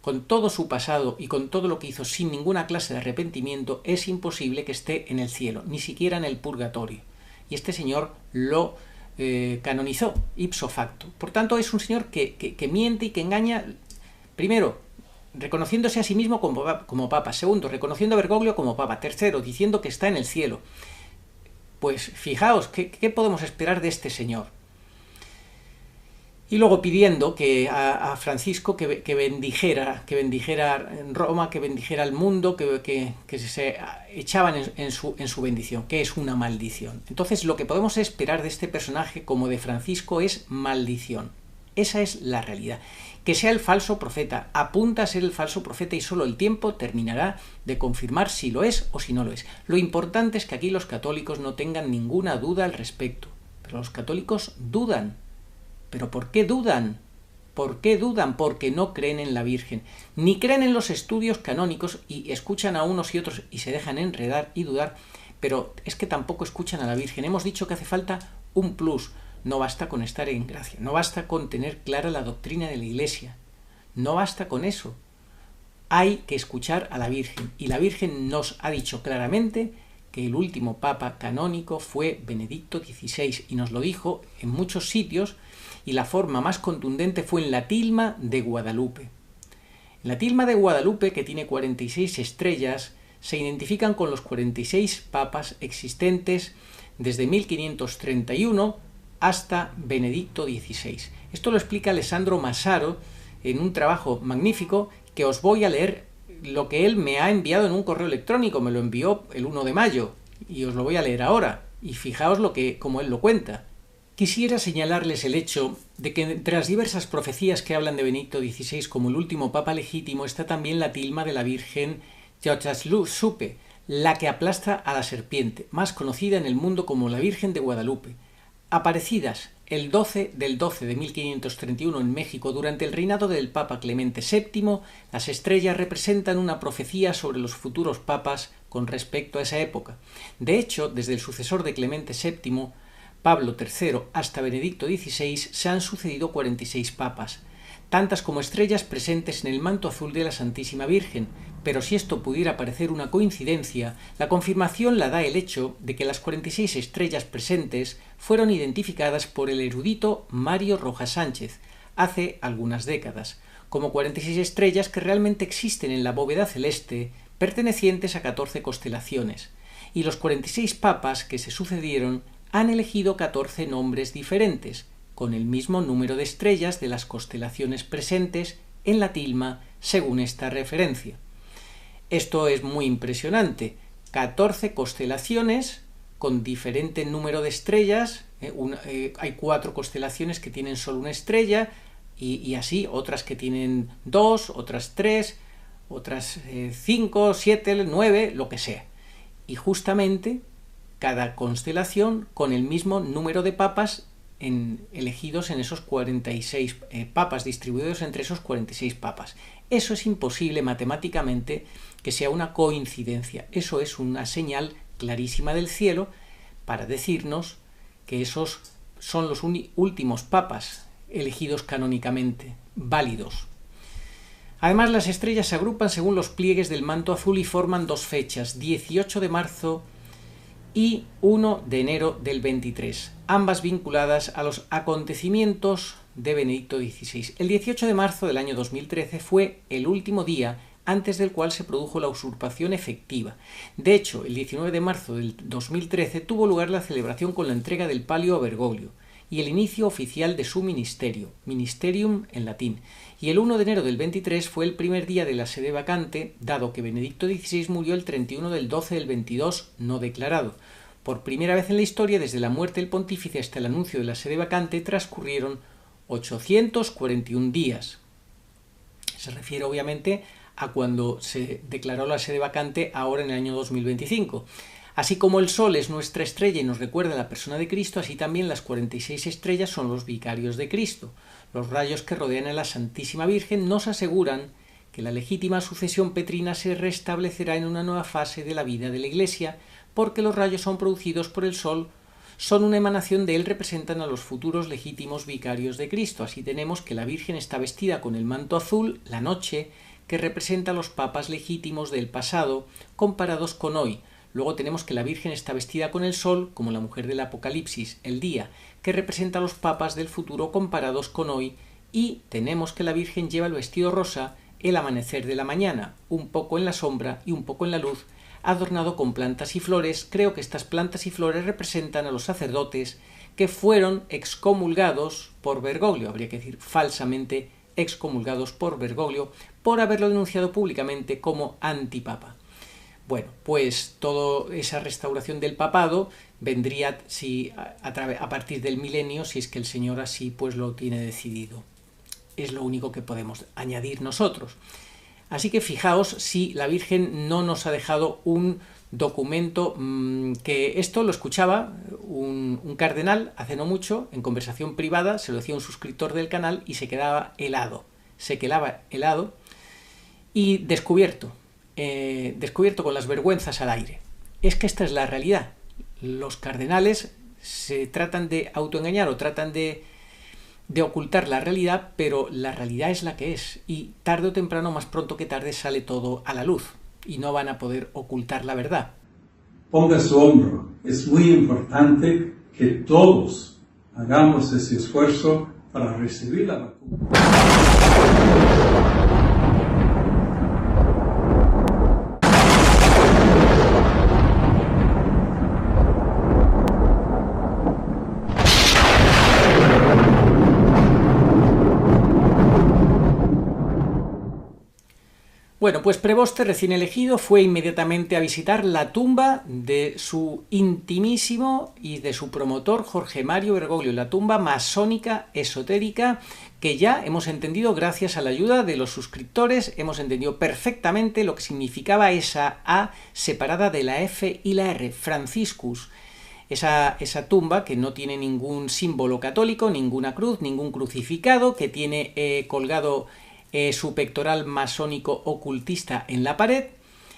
Con todo su pasado y con todo lo que hizo sin ninguna clase de arrepentimiento, es imposible que esté en el cielo, ni siquiera en el purgatorio. Y este señor lo canonizó ipso facto. Por tanto, es un señor que miente y que engaña, primero, reconociéndose a sí mismo como papa. Segundo, reconociendo a Bergoglio como papa. Tercero, diciendo que está en el cielo. Pues fijaos, ¿qué podemos esperar de este señor? Y luego pidiendo a Francisco que bendijera en Roma, que bendijera al mundo, que se echaban en su bendición, que es una maldición. Entonces lo que podemos esperar de este personaje como de Francisco es maldición. Esa es la realidad. Que sea el falso profeta, apunta a ser el falso profeta y solo el tiempo terminará de confirmar si lo es o si no lo es. Lo importante es que aquí los católicos no tengan ninguna duda al respecto. Pero los católicos dudan. ¿Pero por qué dudan? ¿Por qué dudan? Porque no creen en la Virgen, ni creen en los estudios canónicos y escuchan a unos y otros y se dejan enredar y dudar, pero es que tampoco escuchan a la Virgen. Hemos dicho que hace falta un plus. No basta con estar en gracia, no basta con tener clara la doctrina de la Iglesia, no basta con eso. Hay que escuchar a la Virgen, y la Virgen nos ha dicho claramente que el último papa canónico fue Benedicto XVI, y nos lo dijo en muchos sitios, y la forma más contundente fue en la tilma de Guadalupe. En la tilma de Guadalupe, que tiene 46 estrellas, se identifican con los 46 papas existentes desde 1531 hasta Benedicto XVI. Esto lo explica Alessandro Massaro en un trabajo magnífico que os voy a leer lo que él me ha enviado en un correo electrónico. Me lo envió el 1 de mayo y os lo voy a leer ahora. Y fijaos como él lo cuenta. Quisiera señalarles el hecho de que entre las diversas profecías que hablan de Benedicto XVI como el último papa legítimo está también la tilma de la Virgen Yotasupe, la que aplasta a la serpiente, más conocida en el mundo como la Virgen de Guadalupe. Aparecidas el 12 del 12 de 1531 en México durante el reinado del Papa Clemente VII, las estrellas representan una profecía sobre los futuros papas con respecto a esa época. De hecho, desde el sucesor de Clemente VII, Pablo III, hasta Benedicto XVI, se han sucedido 46 papas, tantas como estrellas presentes en el manto azul de la Santísima Virgen, pero si esto pudiera parecer una coincidencia, la confirmación la da el hecho de que las 46 estrellas presentes fueron identificadas por el erudito Mario Rojas Sánchez hace algunas décadas, como 46 estrellas que realmente existen en la bóveda celeste, pertenecientes a 14 constelaciones, y los 46 papas que se sucedieron han elegido 14 nombres diferentes, con el mismo número de estrellas de las constelaciones presentes en la tilma según esta referencia. Esto es muy impresionante. 14 constelaciones con diferente número de estrellas. Hay 4 constelaciones que tienen solo una estrella y así, otras que tienen 2, otras 3, otras 5, 7, 9, lo que sea. Y justamente cada constelación con el mismo número de papas elegidos en esos 46 papas, distribuidos entre esos 46 papas. Eso es imposible matemáticamente que sea una coincidencia. Eso es una señal clarísima del cielo para decirnos que esos son los últimos papas elegidos canónicamente, válidos. Además, las estrellas se agrupan según los pliegues del manto azul y forman 2 fechas, 18 de marzo y 1 de enero del 23, ambas vinculadas a los acontecimientos de Benedicto XVI. El 18 de marzo del año 2013 fue el último día antes del cual se produjo la usurpación efectiva. De hecho, el 19 de marzo del 2013 tuvo lugar la celebración con la entrega del palio a Bergoglio y el inicio oficial de su ministerio, ministerium en latín, y el 1 de enero del 23 fue el primer día de la sede vacante, dado que Benedicto XVI murió el 31 del 12 del 22 no declarado. Por primera vez en la historia, desde la muerte del pontífice hasta el anuncio de la sede vacante, transcurrieron 841 días. Se refiere obviamente a cuando se declaró la sede vacante ahora en el año 2025. Así como el Sol es nuestra estrella y nos recuerda a la persona de Cristo, así también las 46 estrellas son los vicarios de Cristo. Los rayos que rodean a la Santísima Virgen nos aseguran que la legítima sucesión petrina se restablecerá en una nueva fase de la vida de la Iglesia, porque los rayos son producidos por el Sol, son una emanación de él, representan a los futuros legítimos vicarios de Cristo. Así tenemos que la Virgen está vestida con el manto azul, la noche, que representa a los papas legítimos del pasado, comparados con hoy. Luego tenemos que la Virgen está vestida con el sol, como la mujer del Apocalipsis, el día, que representa a los papas del futuro comparados con hoy, y tenemos que la Virgen lleva el vestido rosa, el amanecer de la mañana, un poco en la sombra y un poco en la luz, adornado con plantas y flores. Creo que estas plantas y flores representan a los sacerdotes que fueron excomulgados por Bergoglio, habría que decir falsamente excomulgados por Bergoglio, por haberlo denunciado públicamente como antipapa. Bueno, pues toda esa restauración del papado vendría a partir del milenio, si es que el Señor así pues lo tiene decidido. Es lo único que podemos añadir nosotros. Así que fijaos si la Virgen no nos ha dejado un documento, que esto lo escuchaba un cardenal hace no mucho, en conversación privada, se lo decía un suscriptor del canal y se quedaba helado. Se quedaba helado y descubierto con las vergüenzas al aire. Es que esta es la realidad. Los cardenales se tratan de autoengañar o tratan de ocultar la realidad, pero la realidad es la que es, y tarde o temprano, más pronto que tarde, sale todo a la luz y no van a poder ocultar la verdad. Ponga su hombro. Es muy importante que todos hagamos ese esfuerzo para recibir la vacuna. Bueno, pues Preboste, recién elegido, fue inmediatamente a visitar la tumba de su intimísimo y de su promotor Jorge Mario Bergoglio, la tumba masónica esotérica que ya hemos entendido gracias a la ayuda de los suscriptores, hemos entendido perfectamente lo que significaba esa A separada de la F y la R, Franciscus. Esa tumba que no tiene ningún símbolo católico, ninguna cruz, ningún crucificado, que tiene colgado su pectoral masónico ocultista en la pared,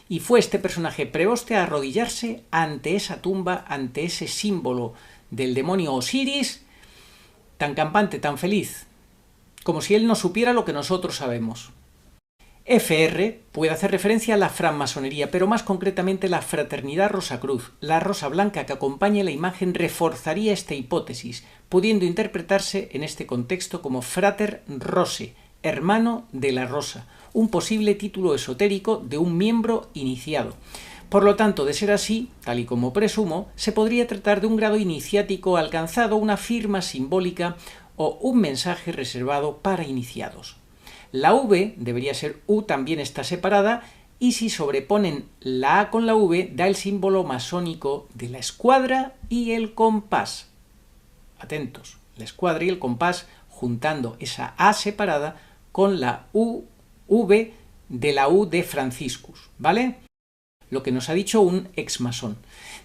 y fue este personaje Preboste a arrodillarse ante esa tumba, ante ese símbolo del demonio Osiris, tan campante, tan feliz, como si él no supiera lo que nosotros sabemos. FR puede hacer referencia a la francmasonería, pero más concretamente la Fraternidad Rosacruz. La rosa blanca que acompaña la imagen reforzaría esta hipótesis, pudiendo interpretarse en este contexto como Frater Rose, hermano de la rosa, un posible título esotérico de un miembro iniciado. Por lo tanto, de ser así, tal y como presumo, se podría tratar de un grado iniciático alcanzado, una firma simbólica o un mensaje reservado para iniciados. La V debería ser U, también está separada, y si sobreponen la A con la V, da el símbolo masónico de la escuadra y el compás. Atentos, la escuadra y el compás juntando esa A separada con la V de la U de Franciscus, ¿vale? Lo que nos ha dicho un exmasón.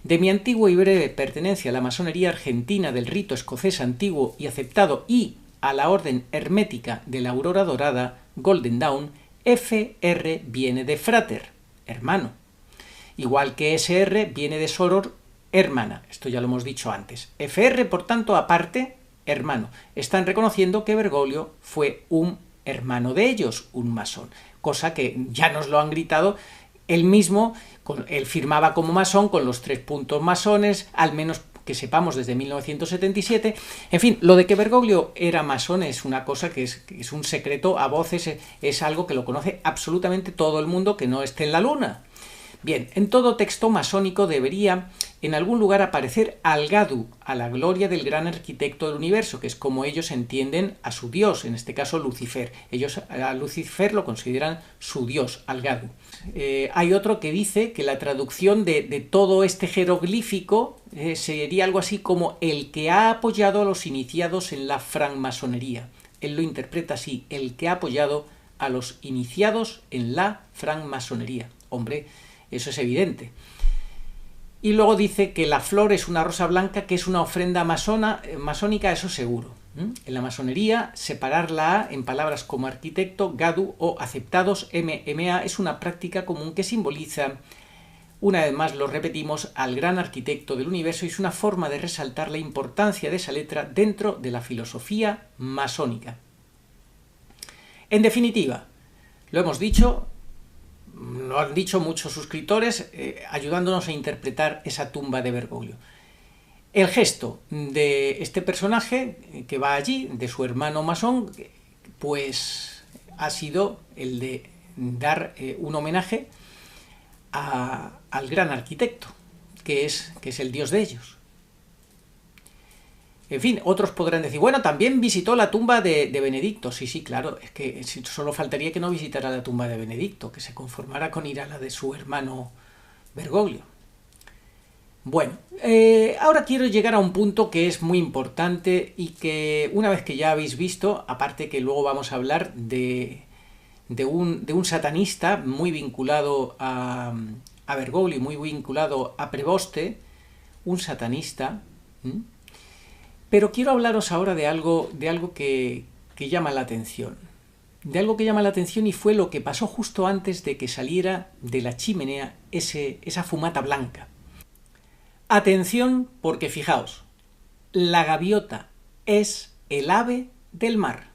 De mi antigua y breve pertenencia a la masonería argentina del rito escocés antiguo y aceptado y a la orden hermética de la aurora dorada, Golden Dawn, FR viene de frater, hermano. Igual que SR viene de soror, hermana. Esto ya lo hemos dicho antes. FR, por tanto, aparte, hermano. Están reconociendo que Bergoglio fue un hermano de ellos, un masón, cosa que ya nos lo han gritado él mismo. Él firmaba como masón con los 3 puntos masones, al menos que sepamos desde 1977. En fin, lo de que Bergoglio era masón es una cosa que es un secreto a voces, es algo que lo conoce absolutamente todo el mundo que no esté en la luna. Bien, en todo texto masónico debería en algún lugar aparecer Algadu, a la gloria del gran arquitecto del universo, que es como ellos entienden a su dios, en este caso Lucifer. Ellos a Lucifer lo consideran su dios, Algadu. Hay otro que dice que la traducción de todo este jeroglífico sería algo así como el que ha apoyado a los iniciados en la francmasonería. Él lo interpreta así, el que ha apoyado a los iniciados en la francmasonería. Hombre, eso es evidente. Y luego dice que la flor es una rosa blanca, que es una ofrenda masónica, eso seguro. En la masonería, separar la A en palabras como arquitecto, gadu o aceptados, MMA, es una práctica común que simboliza, una vez más lo repetimos, al gran arquitecto del universo, y es una forma de resaltar la importancia de esa letra dentro de la filosofía masónica. En definitiva, lo hemos dicho, lo han dicho muchos suscriptores, ayudándonos a interpretar esa tumba de Bergoglio. El gesto de este personaje que va allí, de su hermano masón, pues ha sido el de dar un homenaje al gran arquitecto, que es el dios de ellos. En fin, otros podrán decir, bueno, también visitó la tumba de Benedicto. Sí, sí, claro, es que solo faltaría que no visitara la tumba de Benedicto, que se conformara con ir a la de su hermano Bergoglio. Bueno, ahora quiero llegar a un punto que es muy importante y que una vez que ya habéis visto, aparte que luego vamos a hablar de un satanista muy vinculado a Bergoglio, muy vinculado a Preboste, un satanista. Pero quiero hablaros ahora de algo que llama la atención. De algo que llama la atención y fue lo que pasó justo antes de que saliera de la chimenea esa fumata blanca. Atención, porque fijaos, la gaviota es el ave del mar.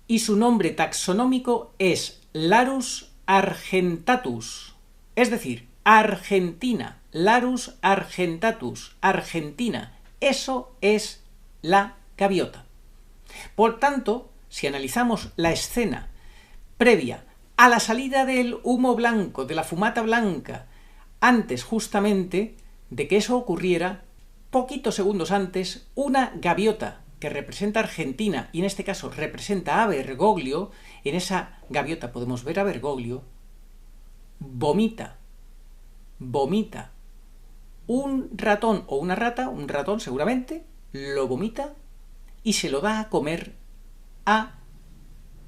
Y su nombre taxonómico es Larus argentatus, es decir, Argentina, Larus argentatus, Argentina. Eso es la gaviota. Por tanto, si analizamos la escena previa a la salida del humo blanco, de la fumata blanca, antes justamente de que eso ocurriera, poquitos segundos antes, una gaviota que representa a Argentina, y en este caso representa a Bergoglio, en esa gaviota podemos ver a Bergoglio, vomita un ratón o una rata, un ratón seguramente, lo vomita y se lo da a comer a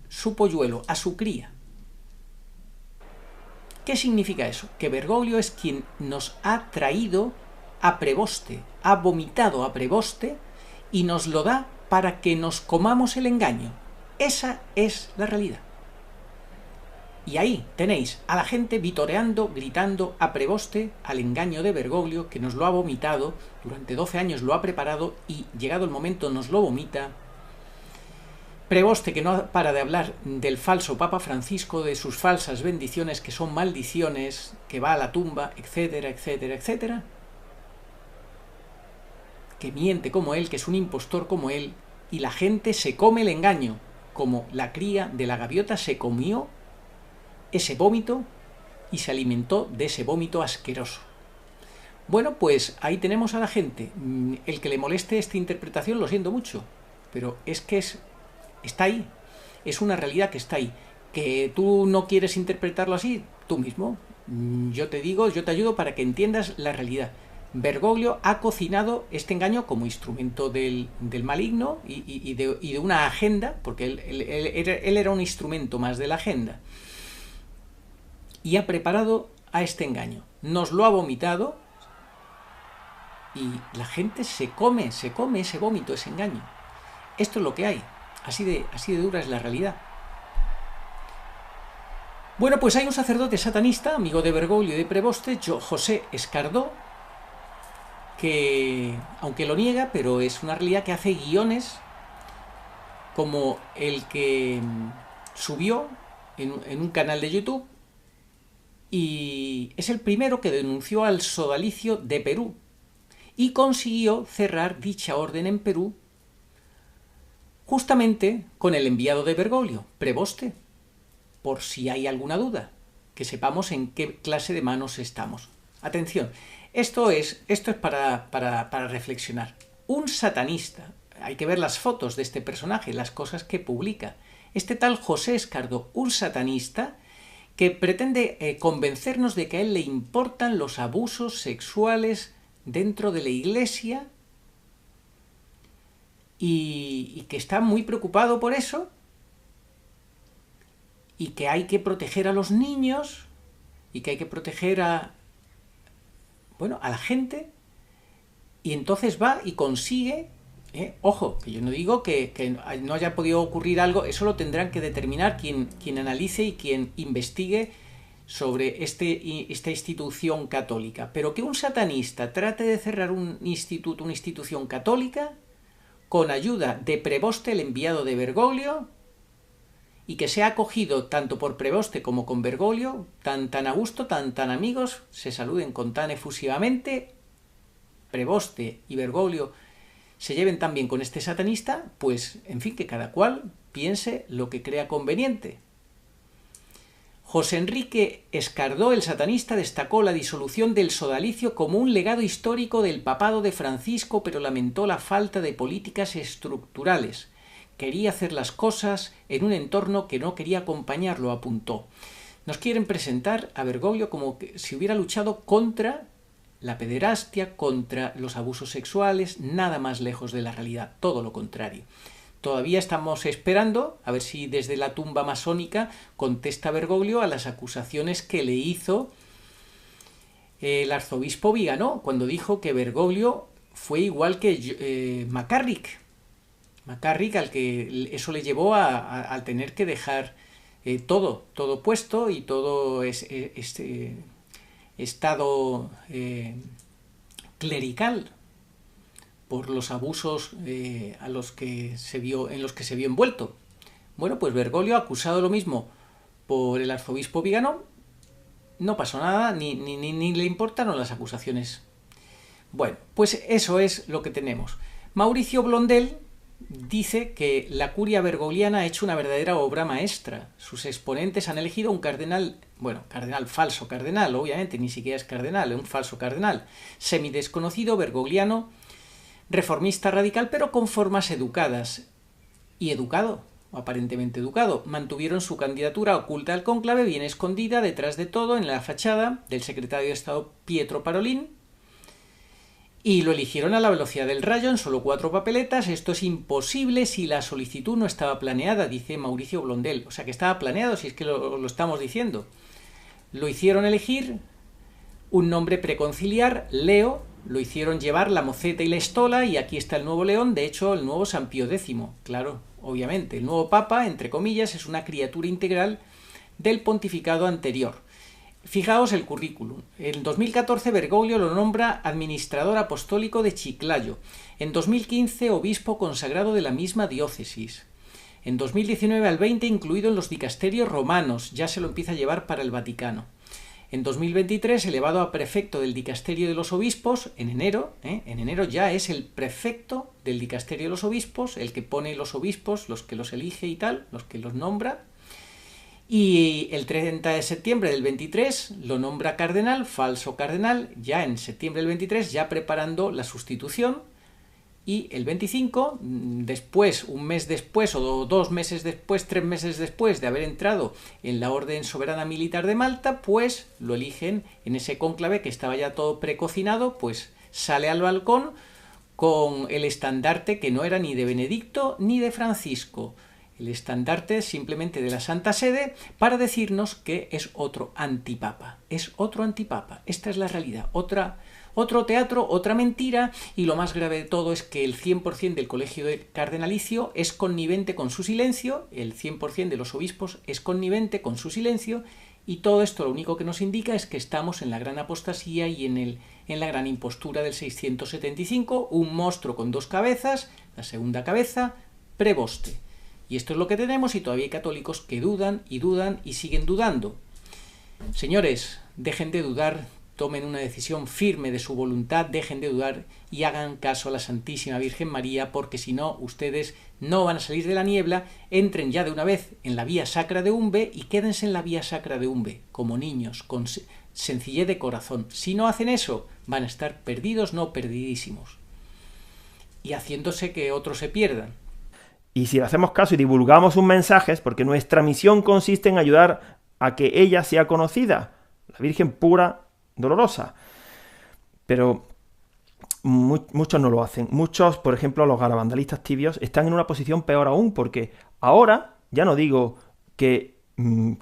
su polluelo, a su cría. ¿Qué significa eso? Que Bergoglio es quien nos ha traído a Preboste, ha vomitado a Preboste y nos lo da para que nos comamos el engaño. Esa es la realidad. Y ahí tenéis a la gente vitoreando, gritando a Preboste, al engaño de Bergoglio, que nos lo ha vomitado, durante 12 años lo ha preparado y llegado el momento nos lo vomita. Preboste que no para de hablar del falso Papa Francisco, de sus falsas bendiciones que son maldiciones, que va a la tumba, etcétera, etcétera, etcétera. Que miente como él, que es un impostor como él, y la gente se come el engaño, como la cría de la gaviota se comió ese vómito y se alimentó de ese vómito asqueroso. Bueno, pues ahí tenemos a la gente. El que le moleste esta interpretación, lo siento mucho, pero es que está ahí, es una realidad que está ahí. Que tú no quieres interpretarlo así, tú mismo. Yo te digo, yo te ayudo para que entiendas la realidad. Bergoglio ha cocinado este engaño como instrumento del maligno y de una agenda, porque él era un instrumento más de la agenda. Y ha preparado a este engaño. Nos lo ha vomitado y la gente se come ese vómito, ese engaño. Esto es lo que hay. Así de dura es la realidad. Bueno, pues hay un sacerdote satanista, amigo de Bergoglio y de Preboste, José Escardó, que, aunque lo niega, pero es una realidad, que hace guiones como el que subió en un canal de YouTube, y es el primero que denunció al sodalicio de Perú y consiguió cerrar dicha orden en Perú justamente con el enviado de Bergoglio, Preboste, por si hay alguna duda, que sepamos en qué clase de manos estamos. Atención, esto es para reflexionar. Un satanista, hay que ver las fotos de este personaje, las cosas que publica. Este tal José Escardó, un satanista que pretende convencernos de que a él le importan los abusos sexuales dentro de la Iglesia y que está muy preocupado por eso y que hay que proteger a los niños y que hay que proteger a la gente, y entonces va y consigue, ojo, que yo no digo que no haya podido ocurrir algo, eso lo tendrán que determinar quien analice y quien investigue sobre esta institución católica, pero que un satanista trate de cerrar una institución católica con ayuda de Preboste, el enviado de Bergoglio, y que sea acogido tanto por Preboste como con Bergoglio, tan a gusto, tan amigos, se saluden con tan efusivamente, Preboste y Bergoglio se lleven tan bien con este satanista, pues, en fin, que cada cual piense lo que crea conveniente. José Enrique Escardó, el satanista, destacó la disolución del sodalicio como un legado histórico del papado de Francisco, pero lamentó la falta de políticas estructurales. Quería hacer las cosas en un entorno que no quería acompañarlo, apuntó. Nos quieren presentar a Bergoglio como que si hubiera luchado contra la pederastia, contra los abusos sexuales, nada más lejos de la realidad, todo lo contrario. Todavía estamos esperando a ver si desde la tumba masónica contesta Bergoglio a las acusaciones que le hizo el arzobispo Viganò cuando dijo que Bergoglio fue igual que McCarrick. McCarrick, al que eso le llevó a tener que dejar todo puesto y todo este estado clerical por los abusos en los que se vio envuelto. Bueno, pues Bergoglio, acusado lo mismo por el arzobispo Viganò, no pasó nada, ni le importaron las acusaciones. Bueno, pues eso es lo que tenemos. Mauricio Blondel dice que la curia bergogliana ha hecho una verdadera obra maestra. Sus exponentes han elegido un cardenal, falso cardenal, obviamente, ni siquiera es cardenal, es un falso cardenal, semidesconocido, bergogliano, reformista radical, pero con formas educadas y educado, aparentemente educado. Mantuvieron su candidatura oculta al cónclave, bien escondida detrás de todo en la fachada del secretario de Estado Pietro Parolin, y lo eligieron a la velocidad del rayo en solo 4 papeletas. Esto es imposible si la solicitud no estaba planeada, dice Mauricio Blondel. O sea que estaba planeado, si es que lo estamos diciendo. Lo hicieron elegir un nombre preconciliar, Leo. Lo hicieron llevar la moceta y la estola, y aquí está el nuevo león, de hecho el nuevo San Pío X. Claro, obviamente, el nuevo papa, entre comillas, es una criatura integral del pontificado anterior. Fijaos el currículum. En 2014 Bergoglio lo nombra administrador apostólico de Chiclayo. En 2015 obispo consagrado de la misma diócesis. En 2019 al 20 incluido en los dicasterios romanos, ya se lo empieza a llevar para el Vaticano. En 2023 elevado a prefecto del dicasterio de los obispos, en enero ya es el prefecto del dicasterio de los obispos, el que pone los obispos, los que los elige y tal, los que los nombra. Y el 30 de septiembre del 23 lo nombra cardenal, falso cardenal, ya en septiembre del 23, ya preparando la sustitución. Y el 25, después, un mes después, o 2 meses después, 3 meses después de haber entrado en la Orden Soberana Militar de Malta, pues lo eligen en ese cónclave que estaba ya todo precocinado, pues sale al balcón con el estandarte que no era ni de Benedicto ni de Francisco. El estandarte simplemente de la Santa Sede, para decirnos que es otro antipapa. Es otro antipapa. Esta es la realidad. Otro teatro, otra mentira, y lo más grave de todo es que el 100% del colegio cardenalicio es connivente con su silencio, el 100% de los obispos es connivente con su silencio, y todo esto lo único que nos indica es que estamos en la gran apostasía y en la gran impostura del 675, un monstruo con 2 cabezas, la segunda cabeza, preboste. Y esto es lo que tenemos, y todavía hay católicos que dudan y siguen dudando. Señores, dejen de dudar, tomen una decisión firme de su voluntad, dejen de dudar y hagan caso a la Santísima Virgen María, porque si no, ustedes no van a salir de la niebla. Entren ya de una vez en la vía sacra de Umbe y quédense en la vía sacra de Umbe, como niños, con sencillez de corazón. Si no hacen eso, van a estar perdidos, no perdidísimos, y haciéndose que otros se pierdan. Y si le hacemos caso y divulgamos sus mensajes, porque nuestra misión consiste en ayudar a que ella sea conocida, la Virgen pura, dolorosa. Pero muchos no lo hacen. Muchos, por ejemplo, los garabandalistas tibios, están en una posición peor aún, porque ahora, ya no digo que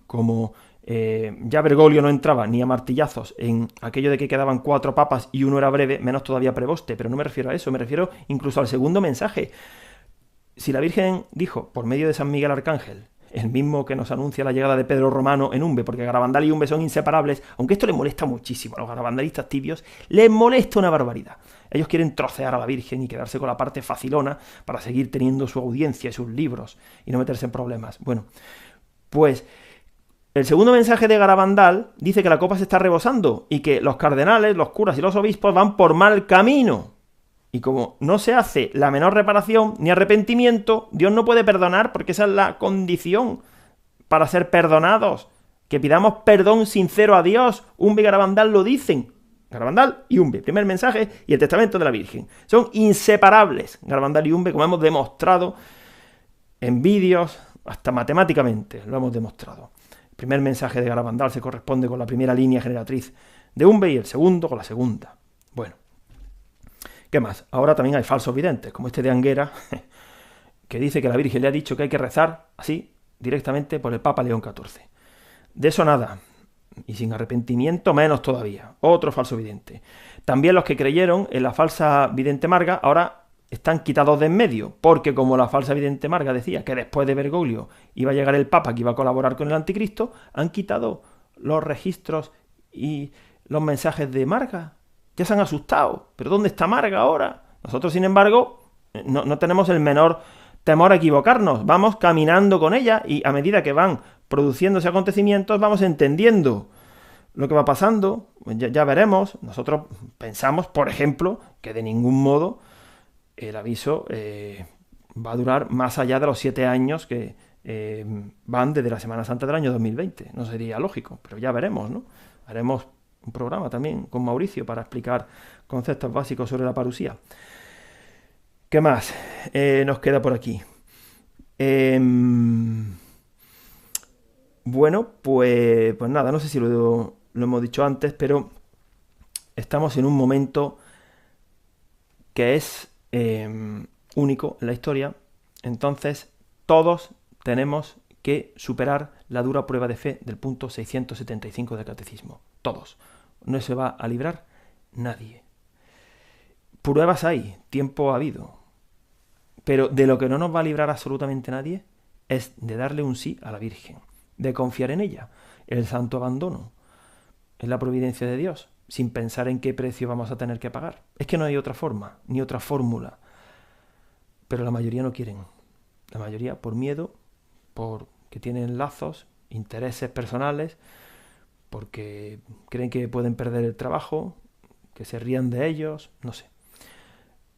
como ya Bergoglio no entraba ni a martillazos en aquello de que quedaban 4 papas y uno era breve, menos todavía preboste, pero no me refiero a eso, me refiero incluso al segundo mensaje. Si la Virgen dijo, por medio de San Miguel Arcángel, el mismo que nos anuncia la llegada de Pedro Romano en Umbe, porque Garabandal y Umbe son inseparables, aunque esto les molesta muchísimo a los garabandalistas tibios, les molesta una barbaridad. Ellos quieren trocear a la Virgen y quedarse con la parte facilona para seguir teniendo su audiencia y sus libros y no meterse en problemas. Bueno, pues el segundo mensaje de Garabandal dice que la copa se está rebosando y que los cardenales, los curas y los obispos van por mal camino. Y como no se hace la menor reparación ni arrepentimiento, Dios no puede perdonar, porque esa es la condición para ser perdonados. que pidamos perdón sincero a Dios. Umbe y Garabandal lo dicen. Garabandal y Umbe, primer mensaje y el testamento de la Virgen. Son inseparables, Garabandal y Umbe, como hemos demostrado en vídeos, hasta matemáticamente lo hemos demostrado. El primer mensaje de Garabandal se corresponde con la primera línea generatriz de Umbe y el segundo con la segunda. Bueno, ¿qué más? Ahora también hay falsos videntes, como este de Anguera, que dice que la Virgen le ha dicho que hay que rezar así, directamente por el Papa León XIV. De eso nada. Y sin arrepentimiento menos todavía. Otro falso vidente. También los que creyeron en la falsa vidente Marga ahora están quitados de en medio, porque como la falsa vidente Marga decía que después de Bergoglio iba a llegar el Papa que iba a colaborar con el Anticristo, han quitado los registros y los mensajes de Marga. Ya se han asustado. ¿Pero dónde está Marga ahora? Nosotros, sin embargo, no tenemos el menor temor a equivocarnos. Vamos caminando con ella y a medida que van produciéndose acontecimientos vamos entendiendo lo que va pasando. Ya veremos. Nosotros pensamos, por ejemplo, que de ningún modo el aviso va a durar más allá de los 7 años que van desde la Semana Santa del año 2020. No sería lógico, pero ya veremos, ¿no? Haremos un programa también con Mauricio para explicar conceptos básicos sobre la parusía. ¿Qué más nos queda por aquí? Bueno, pues nada, no sé si lo hemos dicho antes, pero estamos en un momento que es único en la historia. Entonces, todos tenemos que superar la dura prueba de fe del punto 675 del Catecismo. Todos. No se va a librar nadie. Pruebas hay, tiempo ha habido. Pero de lo que no nos va a librar absolutamente nadie es de darle un sí a la Virgen, de confiar en ella, el santo abandono, en la providencia de Dios, sin pensar en qué precio vamos a tener que pagar. Es que no hay otra forma, ni otra fórmula. Pero la mayoría no quieren. La mayoría por miedo, porque tienen lazos, intereses personales, porque creen que pueden perder el trabajo, que se rían de ellos, no sé.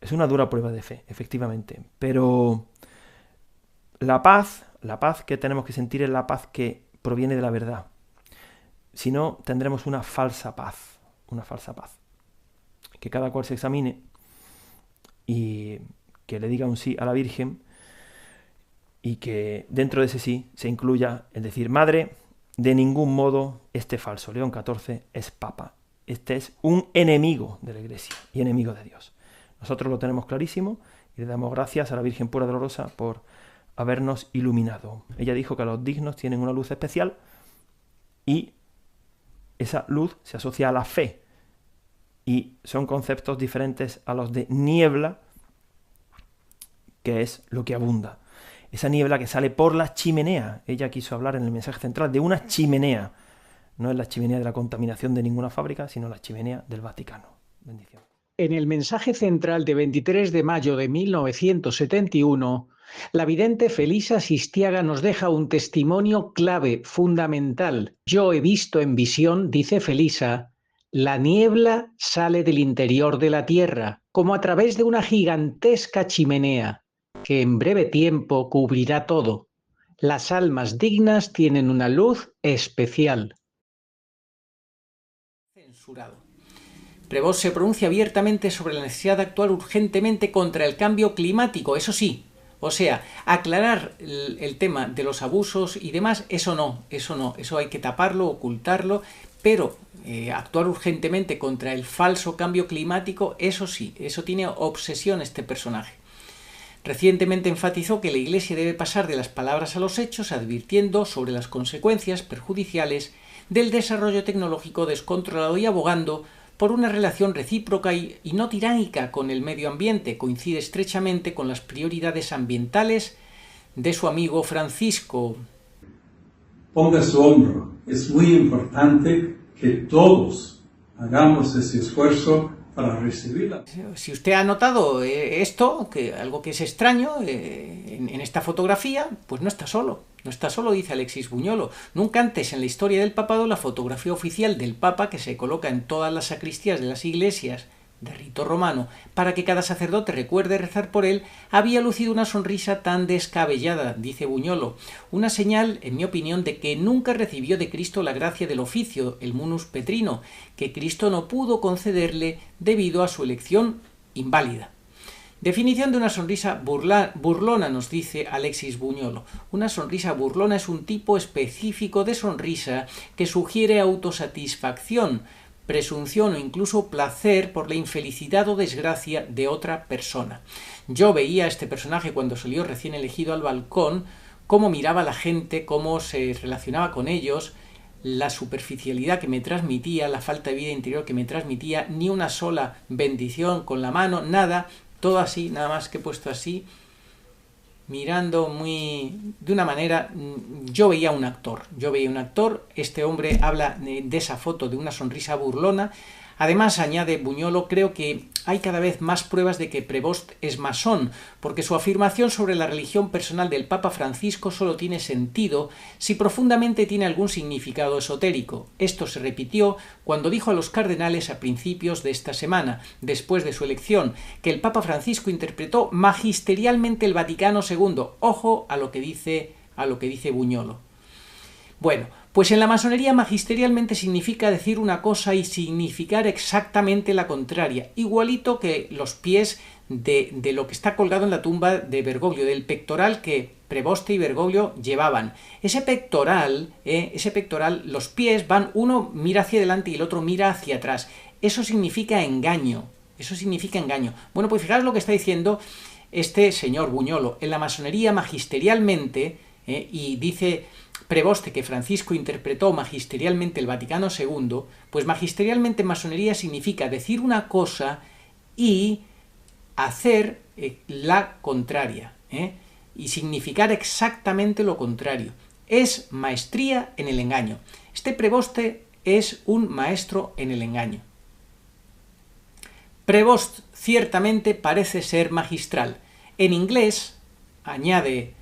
Es una dura prueba de fe, efectivamente. Pero la paz que tenemos que sentir es la paz que proviene de la verdad. Si no, tendremos una falsa paz. Una falsa paz. Que cada cual se examine y que le diga un sí a la Virgen y que dentro de ese sí se incluya el decir: Madre, de ningún modo este falso León XIV es Papa. Este es un enemigo de la Iglesia y enemigo de Dios. Nosotros lo tenemos clarísimo y le damos gracias a la Virgen Pura Dolorosa por habernos iluminado. Ella dijo que los dignos tienen una luz especial y esa luz se asocia a la fe y son conceptos diferentes a los de niebla, que es lo que abunda. Esa niebla que sale por la chimenea. Ella quiso hablar en el mensaje central de una chimenea. No es la chimenea de la contaminación de ninguna fábrica, sino la chimenea del Vaticano. Bendición. En el mensaje central de 23 de mayo de 1971, la vidente Felisa Sistiaga nos deja un testimonio clave, fundamental. Yo he visto en visión, dice Felisa, la niebla sale del interior de la tierra, como a través de una gigantesca chimenea, que en breve tiempo cubrirá todo. Las almas dignas tienen una luz especial. Censurado. Prevost se pronuncia abiertamente sobre la necesidad de actuar urgentemente contra el cambio climático, eso sí. O sea, aclarar el tema de los abusos y demás, eso hay que taparlo, ocultarlo, pero actuar urgentemente contra el falso cambio climático, eso sí, eso tiene obsesión este personaje. Recientemente enfatizó que la Iglesia debe pasar de las palabras a los hechos, advirtiendo sobre las consecuencias perjudiciales del desarrollo tecnológico descontrolado y abogando por una relación recíproca y no tiránica con el medio ambiente. Coincide estrechamente con las prioridades ambientales de su amigo Francisco. Ponga su hombro. Es muy importante que todos hagamos ese esfuerzo para recibirla. Si usted ha notado esto, algo que es extraño en esta fotografía, pues no está solo. No está solo, dice Alexis Buñolo. Nunca antes en la historia del papado la fotografía oficial del Papa, que se coloca en todas las sacristías de las iglesias de rito romano, para que cada sacerdote recuerde rezar por él, había lucido una sonrisa tan descabellada, dice Buñolo, una señal, en mi opinión, de que nunca recibió de Cristo la gracia del oficio, el munus petrino, que Cristo no pudo concederle debido a su elección inválida. Definición de una sonrisa burlona, nos dice Alexis Buñolo. Una sonrisa burlona es un tipo específico de sonrisa que sugiere autosatisfacción, presunción o incluso placer por la infelicidad o desgracia de otra persona. Yo veía a este personaje cuando salió recién elegido al balcón, cómo miraba a la gente, cómo se relacionaba con ellos, la superficialidad que me transmitía, la falta de vida interior que me transmitía, ni una sola bendición con la mano, nada, todo así, nada más que puesto así, mirando de una manera, yo veía un actor, este hombre habla de esa foto de una sonrisa burlona. Además, añade Buñolo, creo que hay cada vez más pruebas de que Prevost es masón, porque su afirmación sobre la religión personal del Papa Francisco solo tiene sentido si profundamente tiene algún significado esotérico. Esto se repitió cuando dijo a los cardenales a principios de esta semana, después de su elección, que el Papa Francisco interpretó magisterialmente el Vaticano II. Ojo a lo que dice Buñolo. Bueno, pues en la masonería magisterialmente significa decir una cosa y significar exactamente la contraria, igualito que los pies de lo que está colgado en la tumba de Bergoglio, del pectoral que Preboste y Bergoglio llevaban. Ese pectoral, los pies van, uno mira hacia adelante y el otro mira hacia atrás. Eso significa engaño. Bueno, pues fijaros lo que está diciendo este señor Buñolo. En la masonería magisterialmente, y dice Preboste que Francisco interpretó magisterialmente el Vaticano II, pues magisterialmente en masonería significa decir una cosa y hacer la contraria, y significar exactamente lo contrario. Es maestría en el engaño. Este Preboste es un maestro en el engaño. Prevost ciertamente parece ser magistral. En inglés, añade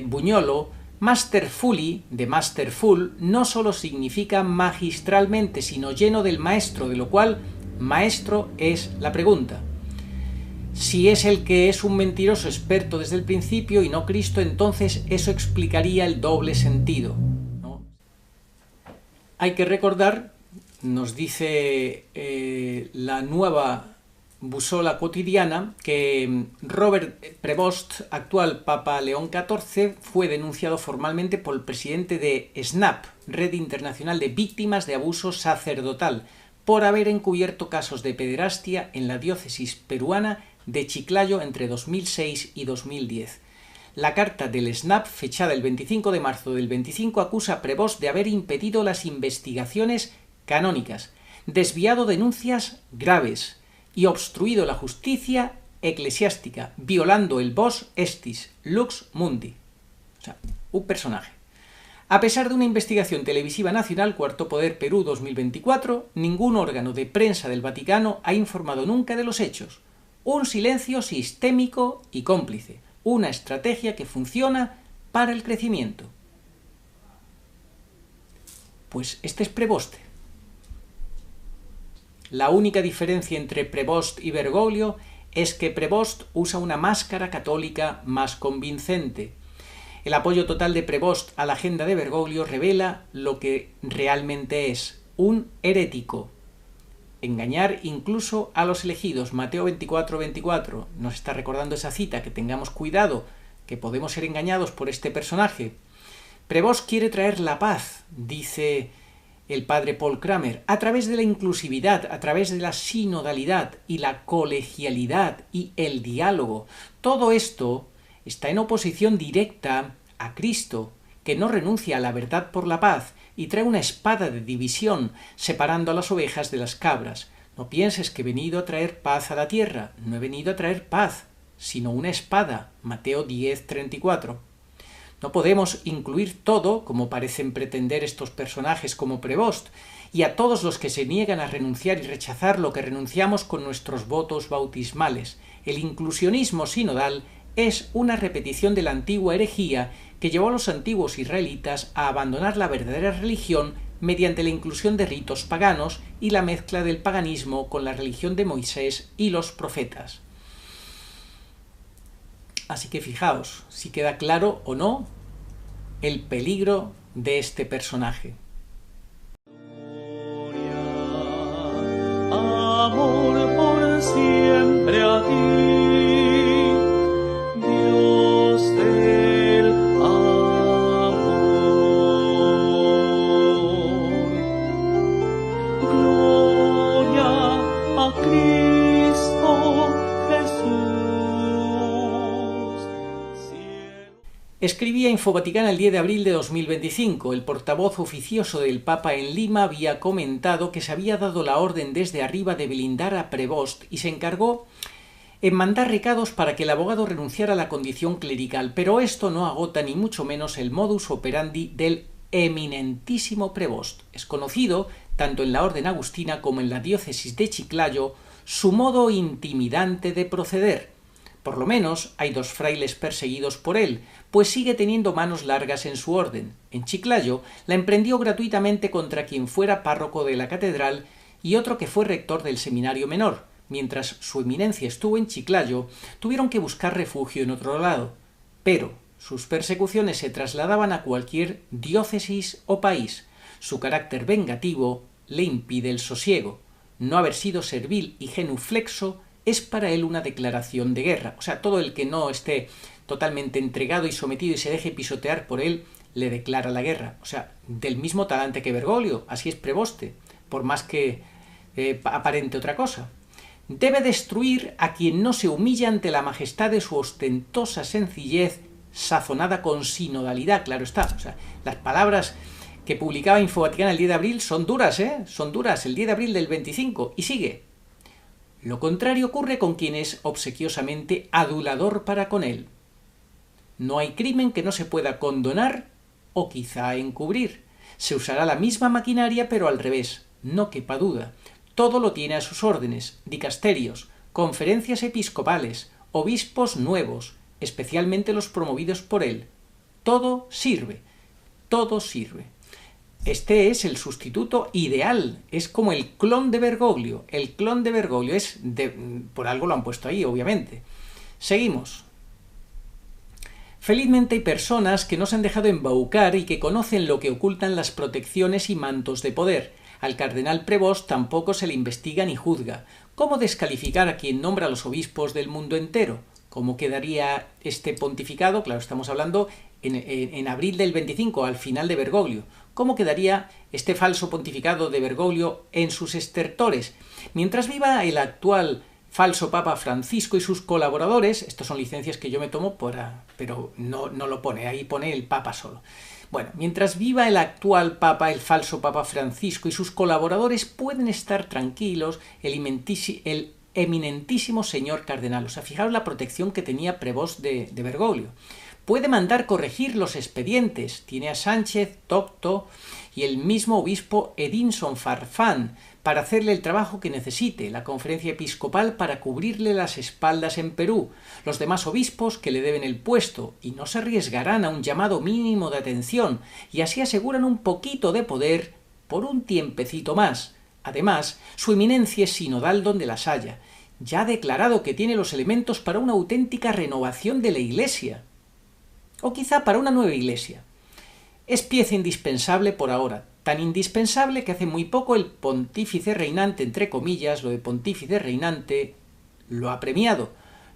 Buñolo, masterfully, de masterful, no solo significa magistralmente, sino lleno del maestro, de lo cual maestro es la pregunta. Si es el que es un mentiroso experto desde el principio y no Cristo, entonces eso explicaría el doble sentido, ¿no? Hay que recordar, nos dice la nueva Busola Quotidiana, que Robert Prevost, actual Papa León XIV, fue denunciado formalmente por el presidente de SNAP, Red Internacional de Víctimas de Abuso Sacerdotal, por haber encubierto casos de pederastia en la diócesis peruana de Chiclayo entre 2006 y 2010. La carta del SNAP, fechada el 25 de marzo del 25, acusa a Prevost de haber impedido las investigaciones canónicas, desviado denuncias graves y obstruido la justicia eclesiástica, violando el vos estis, lux mundi. O sea, un personaje. A pesar de una investigación televisiva nacional, Cuarto Poder Perú 2024, ningún órgano de prensa del Vaticano ha informado nunca de los hechos. Un silencio sistémico y cómplice. Una estrategia que funciona para el crecimiento. Pues este es Preboste. La única diferencia entre Prevost y Bergoglio es que Prevost usa una máscara católica más convincente. El apoyo total de Prevost a la agenda de Bergoglio revela lo que realmente es: un herético. Engañar incluso a los elegidos. Mateo 24:24 nos está recordando esa cita, que tengamos cuidado, que podemos ser engañados por este personaje. Prevost quiere traer la paz, dice el padre Paul Kramer, a través de la inclusividad, a través de la sinodalidad y la colegialidad y el diálogo. Todo esto está en oposición directa a Cristo, que no renuncia a la verdad por la paz y trae una espada de división, separando a las ovejas de las cabras. No pienses que he venido a traer paz a la tierra. No he venido a traer paz, sino una espada. Mateo 10:34. No podemos incluir todo, como parecen pretender estos personajes como Prevost, y a todos los que se niegan a renunciar y rechazar lo que renunciamos con nuestros votos bautismales. El inclusionismo sinodal es una repetición de la antigua herejía que llevó a los antiguos israelitas a abandonar la verdadera religión mediante la inclusión de ritos paganos y la mezcla del paganismo con la religión de Moisés y los profetas. Así que fijaos si queda claro o no el peligro de este personaje. Amor por siempre a ti, Dios del amor. Gloria a Cristo Jesús. Escribía Infovaticana el 10 de abril de 2025. El portavoz oficioso del Papa en Lima había comentado que se había dado la orden desde arriba de blindar a Prevost y se encargó en mandar recados para que el abogado renunciara a la condición clerical, pero esto no agota ni mucho menos el modus operandi del eminentísimo Prevost. Es conocido, tanto en la orden agustina como en la diócesis de Chiclayo, su modo intimidante de proceder. Por lo menos hay 2 frailes perseguidos por él, pues sigue teniendo manos largas en su orden. En Chiclayo la emprendió gratuitamente contra quien fuera párroco de la catedral y otro que fue rector del seminario menor. Mientras su eminencia estuvo en Chiclayo, tuvieron que buscar refugio en otro lado. Pero sus persecuciones se trasladaban a cualquier diócesis o país. Su carácter vengativo le impide el sosiego. No haber sido servil y genuflexo es para él una declaración de guerra. O sea, todo el que no esté totalmente entregado y sometido y se deje pisotear por él, le declara la guerra. O sea, del mismo talante que Bergoglio, así es Prevoste, por más que aparente otra cosa. Debe destruir a quien no se humilla ante la majestad de su ostentosa sencillez, sazonada con sinodalidad, claro está. O sea, las palabras que publicaba Infovaticana el 10 de abril son duras, son duras, el 10 de abril del 25, y sigue. Lo contrario ocurre con quien es obsequiosamente adulador para con él. No hay crimen que no se pueda condonar o quizá encubrir. Se usará la misma maquinaria pero al revés, no quepa duda. Todo lo tiene a sus órdenes, dicasterios, conferencias episcopales, obispos nuevos, especialmente los promovidos por él. Todo sirve, todo sirve. Este es el sustituto ideal, es como el clon de Bergoglio. El clon de Bergoglio es por algo lo han puesto ahí, obviamente. Seguimos. Felizmente hay personas que no se han dejado embaucar y que conocen lo que ocultan las protecciones y mantos de poder. Al cardenal Prevost tampoco se le investiga ni juzga. ¿Cómo descalificar a quien nombra a los obispos del mundo entero? ¿Cómo quedaría este pontificado? Claro, estamos hablando en abril del 25, al final de Bergoglio. ¿Cómo quedaría este falso pontificado de Bergoglio en sus estertores? Mientras viva el actual falso Papa Francisco y sus colaboradores, estas son licencias que yo me tomo pero no lo pone, ahí pone el Papa solo. Bueno, mientras viva el actual Papa, el falso Papa Francisco y sus colaboradores pueden estar tranquilos el eminentísimo señor cardenal. O sea, fijaros la protección que tenía Prevost de Bergoglio. Puede mandar corregir los expedientes. Tiene a Sánchez, Tocto y el mismo obispo Edinson Farfán para hacerle el trabajo que necesite, la conferencia episcopal para cubrirle las espaldas en Perú, los demás obispos que le deben el puesto y no se arriesgarán a un llamado mínimo de atención y así aseguran un poquito de poder por un tiempecito más. Además, su eminencia es sinodal donde las haya. Ya ha declarado que tiene los elementos para una auténtica renovación de la Iglesia. O quizá para una nueva iglesia. Es pieza indispensable por ahora, tan indispensable que hace muy poco el pontífice reinante, entre comillas, lo de pontífice reinante, lo ha premiado,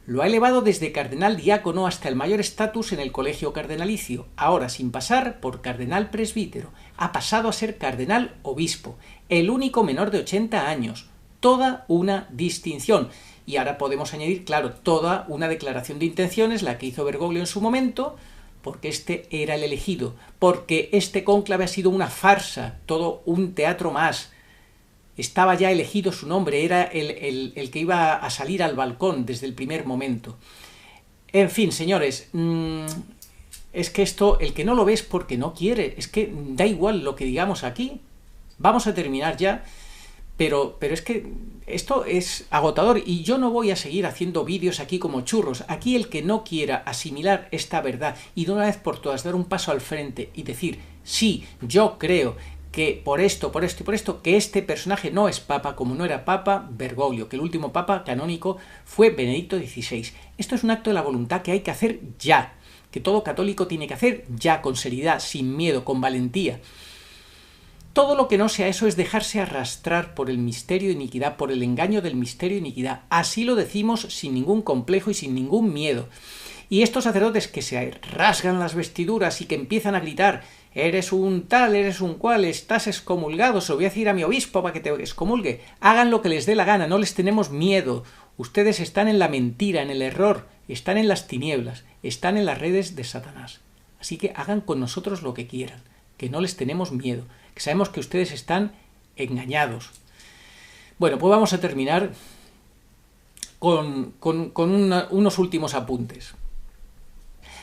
lo ha elevado desde cardenal diácono hasta el mayor estatus en el colegio cardenalicio, ahora sin pasar por cardenal presbítero, ha pasado a ser cardenal obispo, el único menor de 80 años, toda una distinción. Y ahora podemos añadir, claro, toda una declaración de intenciones, la que hizo Bergoglio en su momento, porque este era el elegido, porque este cónclave ha sido una farsa, todo un teatro más. Estaba ya elegido su nombre, era el que iba a salir al balcón desde el primer momento. En fin, señores, es que esto, el que no lo ve es porque no quiere, es que da igual lo que digamos aquí. Vamos a terminar ya. Pero es que esto es agotador y yo no voy a seguir haciendo vídeos aquí como churros. Aquí el que no quiera asimilar esta verdad y de una vez por todas dar un paso al frente y decir, sí, yo creo que por esto, que este personaje no es papa, como no era papa Bergoglio, que el último papa canónico fue Benedicto XVI. Esto es un acto de la voluntad que hay que hacer ya, que todo católico tiene que hacer ya, con seriedad, sin miedo, con valentía. Todo lo que no sea eso es dejarse arrastrar por el misterio de iniquidad, por el engaño del misterio de iniquidad. Así lo decimos sin ningún complejo y sin ningún miedo. Y estos sacerdotes que se rasgan las vestiduras y que empiezan a gritar: eres un tal, eres un cual, estás excomulgado, se lo voy a decir a mi obispo para que te excomulgue. Hagan lo que les dé la gana, no les tenemos miedo. Ustedes están en la mentira, en el error, están en las tinieblas, están en las redes de Satanás. Así que hagan con nosotros lo que quieran, que no les tenemos miedo, que sabemos que ustedes están engañados. Bueno, pues vamos a terminar con unos últimos apuntes.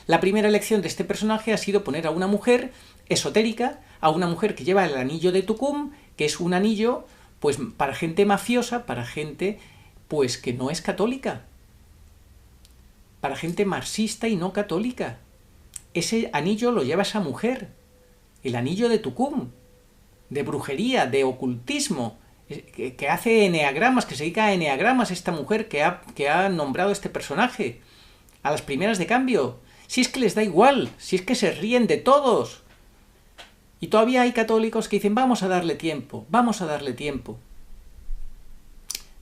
La primera elección de este personaje ha sido poner a una mujer esotérica, a una mujer que lleva el anillo de Tucum, que es un anillo pues para gente mafiosa, para gente pues que no es católica, para gente marxista y no católica. Ese anillo lo lleva esa mujer, el anillo de Tucum, de brujería, de ocultismo, que hace eneagramas, que se dedica a eneagramas, esta mujer que ha nombrado este personaje, a las primeras de cambio. Si es que les da igual, si es que se ríen de todos. Y todavía hay católicos que dicen: vamos a darle tiempo, vamos a darle tiempo.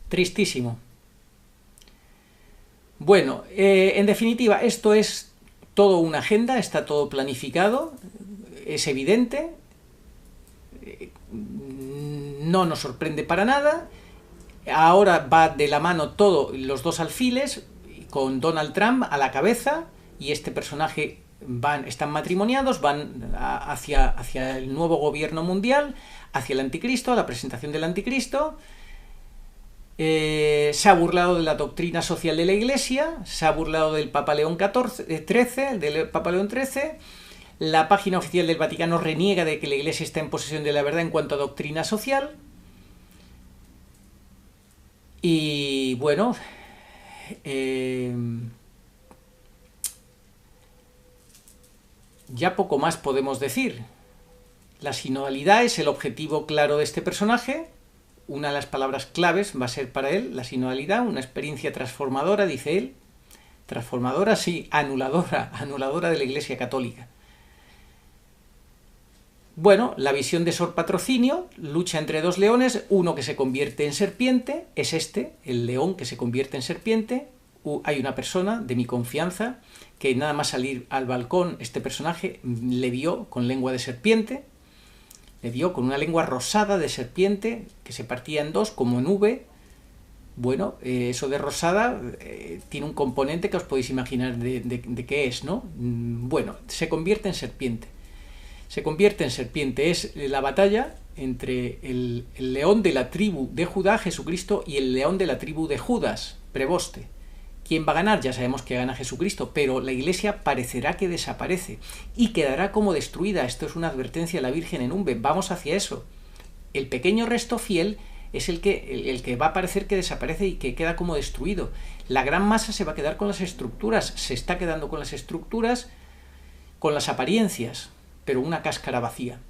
Tristísimo. Bueno, en definitiva, esto es todo una agenda, está todo planificado, es evidente, no nos sorprende para nada. Ahora va de la mano todo, los dos alfiles, con Donald Trump a la cabeza, y este personaje están matrimoniados, van hacia el nuevo gobierno mundial, hacia el anticristo, la presentación del anticristo. Se ha burlado de la doctrina social de la Iglesia, se ha burlado del Papa León XIII. La página oficial del Vaticano reniega de que la Iglesia está en posesión de la verdad en cuanto a doctrina social. Y bueno, ya poco más podemos decir. La sinodalidad es el objetivo claro de este personaje. Una de las palabras claves va a ser para él la sinodalidad, una experiencia transformadora, dice él. Transformadora, sí, anuladora de la Iglesia Católica. Bueno, la visión de Sor Patrocinio, lucha entre dos leones, uno que se convierte en serpiente, es el león que se convierte en serpiente. Hay una persona de mi confianza que nada más salir al balcón, este personaje le vio con lengua de serpiente, le vio con una lengua rosada de serpiente que se partía en dos como en V. Bueno, eso de rosada tiene un componente que os podéis imaginar de qué es, ¿no? Bueno, se convierte en serpiente. Se convierte en serpiente. Es la batalla entre el león de la tribu de Judá, Jesucristo, y el león de la tribu de Judas, Preboste. ¿Quién va a ganar? Ya sabemos que gana Jesucristo, pero la Iglesia parecerá que desaparece y quedará como destruida. Esto es una advertencia de la Virgen en Umbe. Vamos hacia eso. El pequeño resto fiel es el que va a parecer que desaparece y que queda como destruido. La gran masa se va a quedar con las estructuras, se está quedando con las estructuras, con las apariencias, pero una cáscara vacía.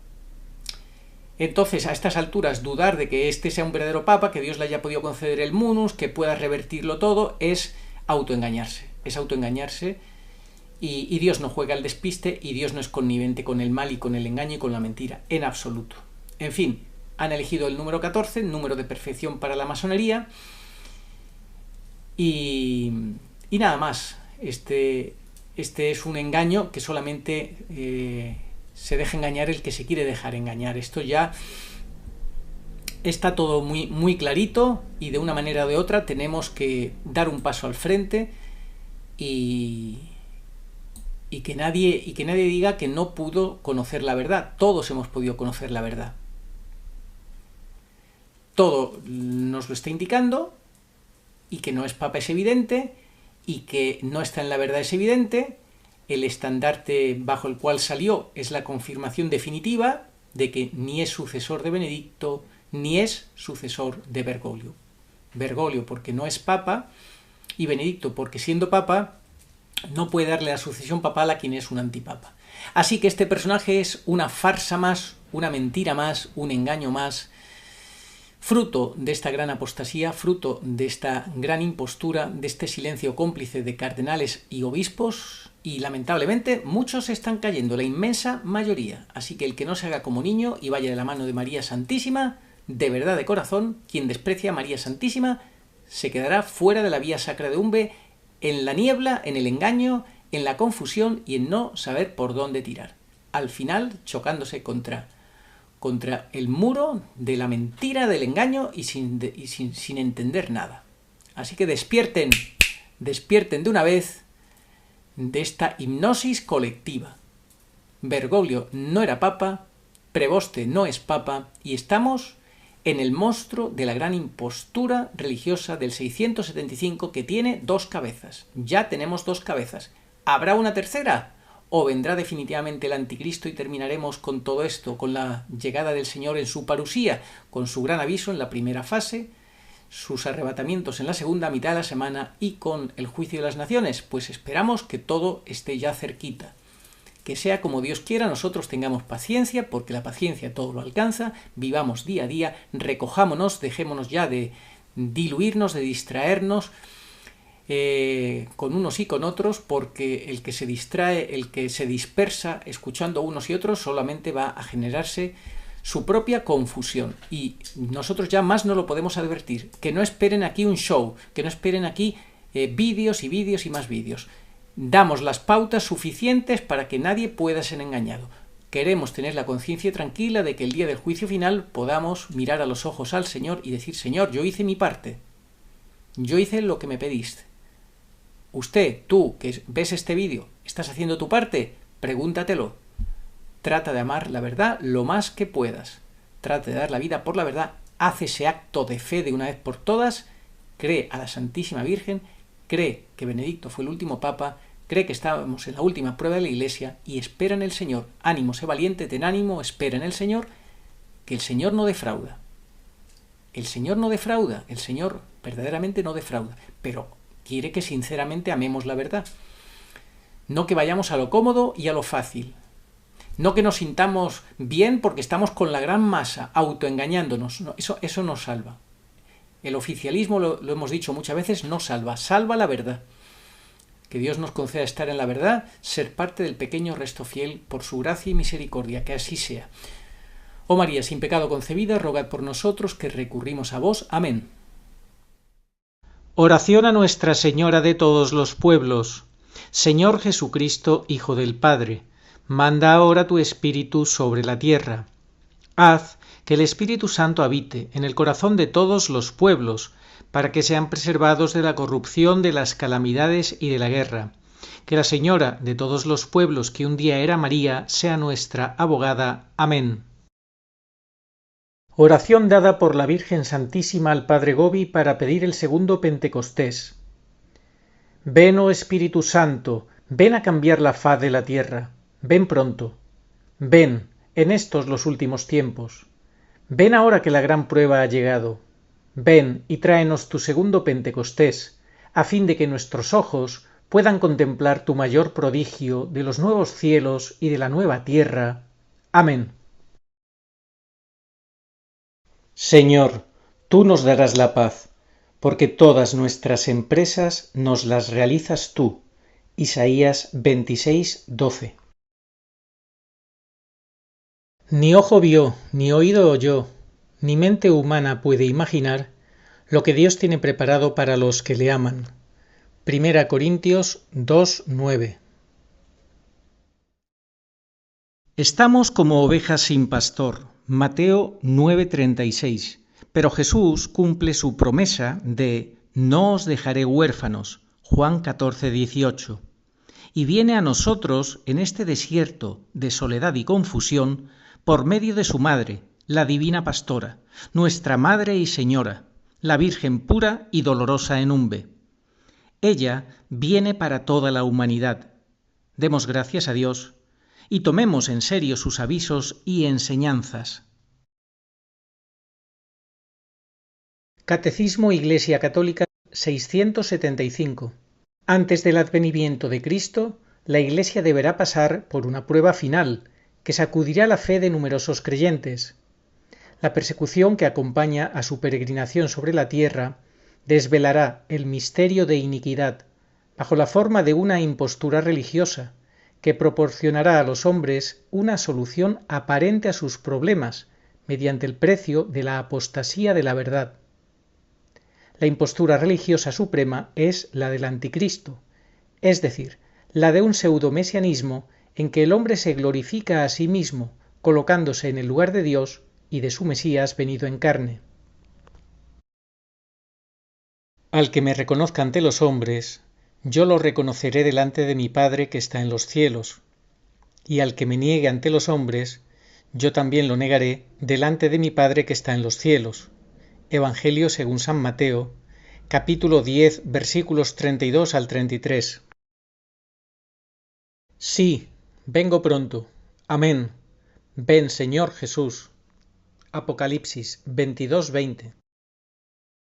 Entonces, a estas alturas, dudar de que este sea un verdadero papa, que Dios le haya podido conceder el munus, que pueda revertirlo todo, es autoengañarse, y Dios no juega al despiste, y Dios no es connivente con el mal y con el engaño y con la mentira, en absoluto. En fin, han elegido el número 14, número de perfección para la masonería, y nada más. Este es un engaño que solamente se deja engañar el que se quiere dejar engañar. Esto ya está todo muy, muy clarito, y de una manera o de otra tenemos que dar un paso al frente y que nadie diga que no pudo conocer la verdad. Todos hemos podido conocer la verdad. Todo nos lo está indicando, y que no es papa es evidente, y que no está en la verdad es evidente. El estandarte bajo el cual salió es la confirmación definitiva de que ni es sucesor de Benedicto, ni es sucesor de Bergoglio. Bergoglio porque no es papa, y Benedicto porque siendo papa no puede darle la sucesión papal a quien es un antipapa. Así que este personaje es una farsa más, una mentira más, un engaño más, fruto de esta gran apostasía, fruto de esta gran impostura, de este silencio cómplice de cardenales y obispos, y lamentablemente muchos están cayendo, la inmensa mayoría. Así que el que no se haga como niño y vaya de la mano de María Santísima, de verdad de corazón, quien desprecia a María Santísima se quedará fuera de la vía sacra de Umbe, en la niebla, en el engaño, en la confusión y en no saber por dónde tirar. Al final chocándose contra el muro de la mentira, del engaño y sin entender nada. Así que despierten de una vez de esta hipnosis colectiva. Bergoglio no era papa, Preboste no es papa y estamos en el monstruo de la gran impostura religiosa del 675 que tiene 2 cabezas. Ya tenemos 2 cabezas. ¿Habrá una tercera? ¿O vendrá definitivamente el anticristo y terminaremos con todo esto, con la llegada del Señor en su parusía, con su gran aviso en la primera fase, sus arrebatamientos en la segunda mitad de la semana y con el juicio de las naciones? Pues esperamos que todo esté ya cerquita. Que sea como Dios quiera, nosotros tengamos paciencia, porque la paciencia todo lo alcanza, vivamos día a día, recojámonos, dejémonos ya de diluirnos, de distraernos, con unos y con otros, porque el que se distrae, el que se dispersa escuchando unos y otros, solamente va a generarse su propia confusión. Y nosotros ya más no lo podemos advertir. Que no esperen aquí un show, que no esperen aquí vídeos y vídeos y más vídeos. Damos las pautas suficientes para que nadie pueda ser engañado. Queremos tener la conciencia tranquila de que el día del juicio final podamos mirar a los ojos al Señor y decir: Señor, yo hice mi parte. Yo hice lo que me pediste. Usted, tú, que ves este vídeo, ¿estás haciendo tu parte? Pregúntatelo. Trata de amar la verdad lo más que puedas. Trata de dar la vida por la verdad. Haz ese acto de fe de una vez por todas. Cree a la Santísima Virgen. Cree que Benedicto fue el último papa. Cree que estábamos en la última prueba de la Iglesia y espera en el Señor. Ánimo, sé valiente, ten ánimo, espera en el Señor, que el Señor no defrauda. El Señor no defrauda, el Señor verdaderamente no defrauda, pero quiere que sinceramente amemos la verdad. No que vayamos a lo cómodo y a lo fácil. No que nos sintamos bien porque estamos con la gran masa, autoengañándonos. No, eso no salva. El oficialismo, lo hemos dicho muchas veces, no salva, salva la verdad. Que Dios nos conceda estar en la verdad, ser parte del pequeño resto fiel, por su gracia y misericordia, que así sea. Oh María, sin pecado concebida, rogad por nosotros que recurrimos a vos. Amén. Oración a Nuestra Señora de todos los pueblos. Señor Jesucristo, Hijo del Padre, manda ahora tu Espíritu sobre la tierra. Haz que el Espíritu Santo habite en el corazón de todos los pueblos, para que sean preservados de la corrupción, de las calamidades y de la guerra. Que la Señora de todos los pueblos, que un día era María, sea nuestra abogada. Amén. Oración dada por la Virgen Santísima al Padre Gobi para pedir el segundo Pentecostés. Ven, oh Espíritu Santo, ven a cambiar la faz de la tierra. Ven pronto. Ven, en estos los últimos tiempos. Ven ahora que la gran prueba ha llegado. Ven y tráenos tu segundo Pentecostés, a fin de que nuestros ojos puedan contemplar tu mayor prodigio de los nuevos cielos y de la nueva tierra. Amén. Señor, tú nos darás la paz, porque todas nuestras empresas nos las realizas tú. Isaías 26:12. Ni ojo vio, ni oído oyó, ni mente humana puede imaginar lo que Dios tiene preparado para los que le aman. 1 Corintios 2:9. Estamos como ovejas sin pastor. Mateo 9:36. Pero Jesús cumple su promesa de no os dejaré huérfanos. Juan 14:18. Y viene a nosotros en este desierto de soledad y confusión por medio de su madre, la divina pastora, nuestra Madre y Señora, la Virgen pura y dolorosa en Umbe. Ella viene para toda la humanidad. Demos gracias a Dios y tomemos en serio sus avisos y enseñanzas. Catecismo Iglesia Católica 675. Antes del advenimiento de Cristo, la Iglesia deberá pasar por una prueba final, que sacudirá la fe de numerosos creyentes. La persecución que acompaña a su peregrinación sobre la tierra desvelará el misterio de iniquidad, bajo la forma de una impostura religiosa, que proporcionará a los hombres una solución aparente a sus problemas, mediante el precio de la apostasía de la verdad. La impostura religiosa suprema es la del anticristo, es decir, la de un pseudomesianismo en que el hombre se glorifica a sí mismo, colocándose en el lugar de Dios y de su Mesías venido en carne. Al que me reconozca ante los hombres, yo lo reconoceré delante de mi Padre que está en los cielos, y al que me niegue ante los hombres, yo también lo negaré delante de mi Padre que está en los cielos. Evangelio según San Mateo, capítulo 10, versículos 32 al 33. Sí, vengo pronto. Amén. Ven, Señor Jesús. Apocalipsis 22:20.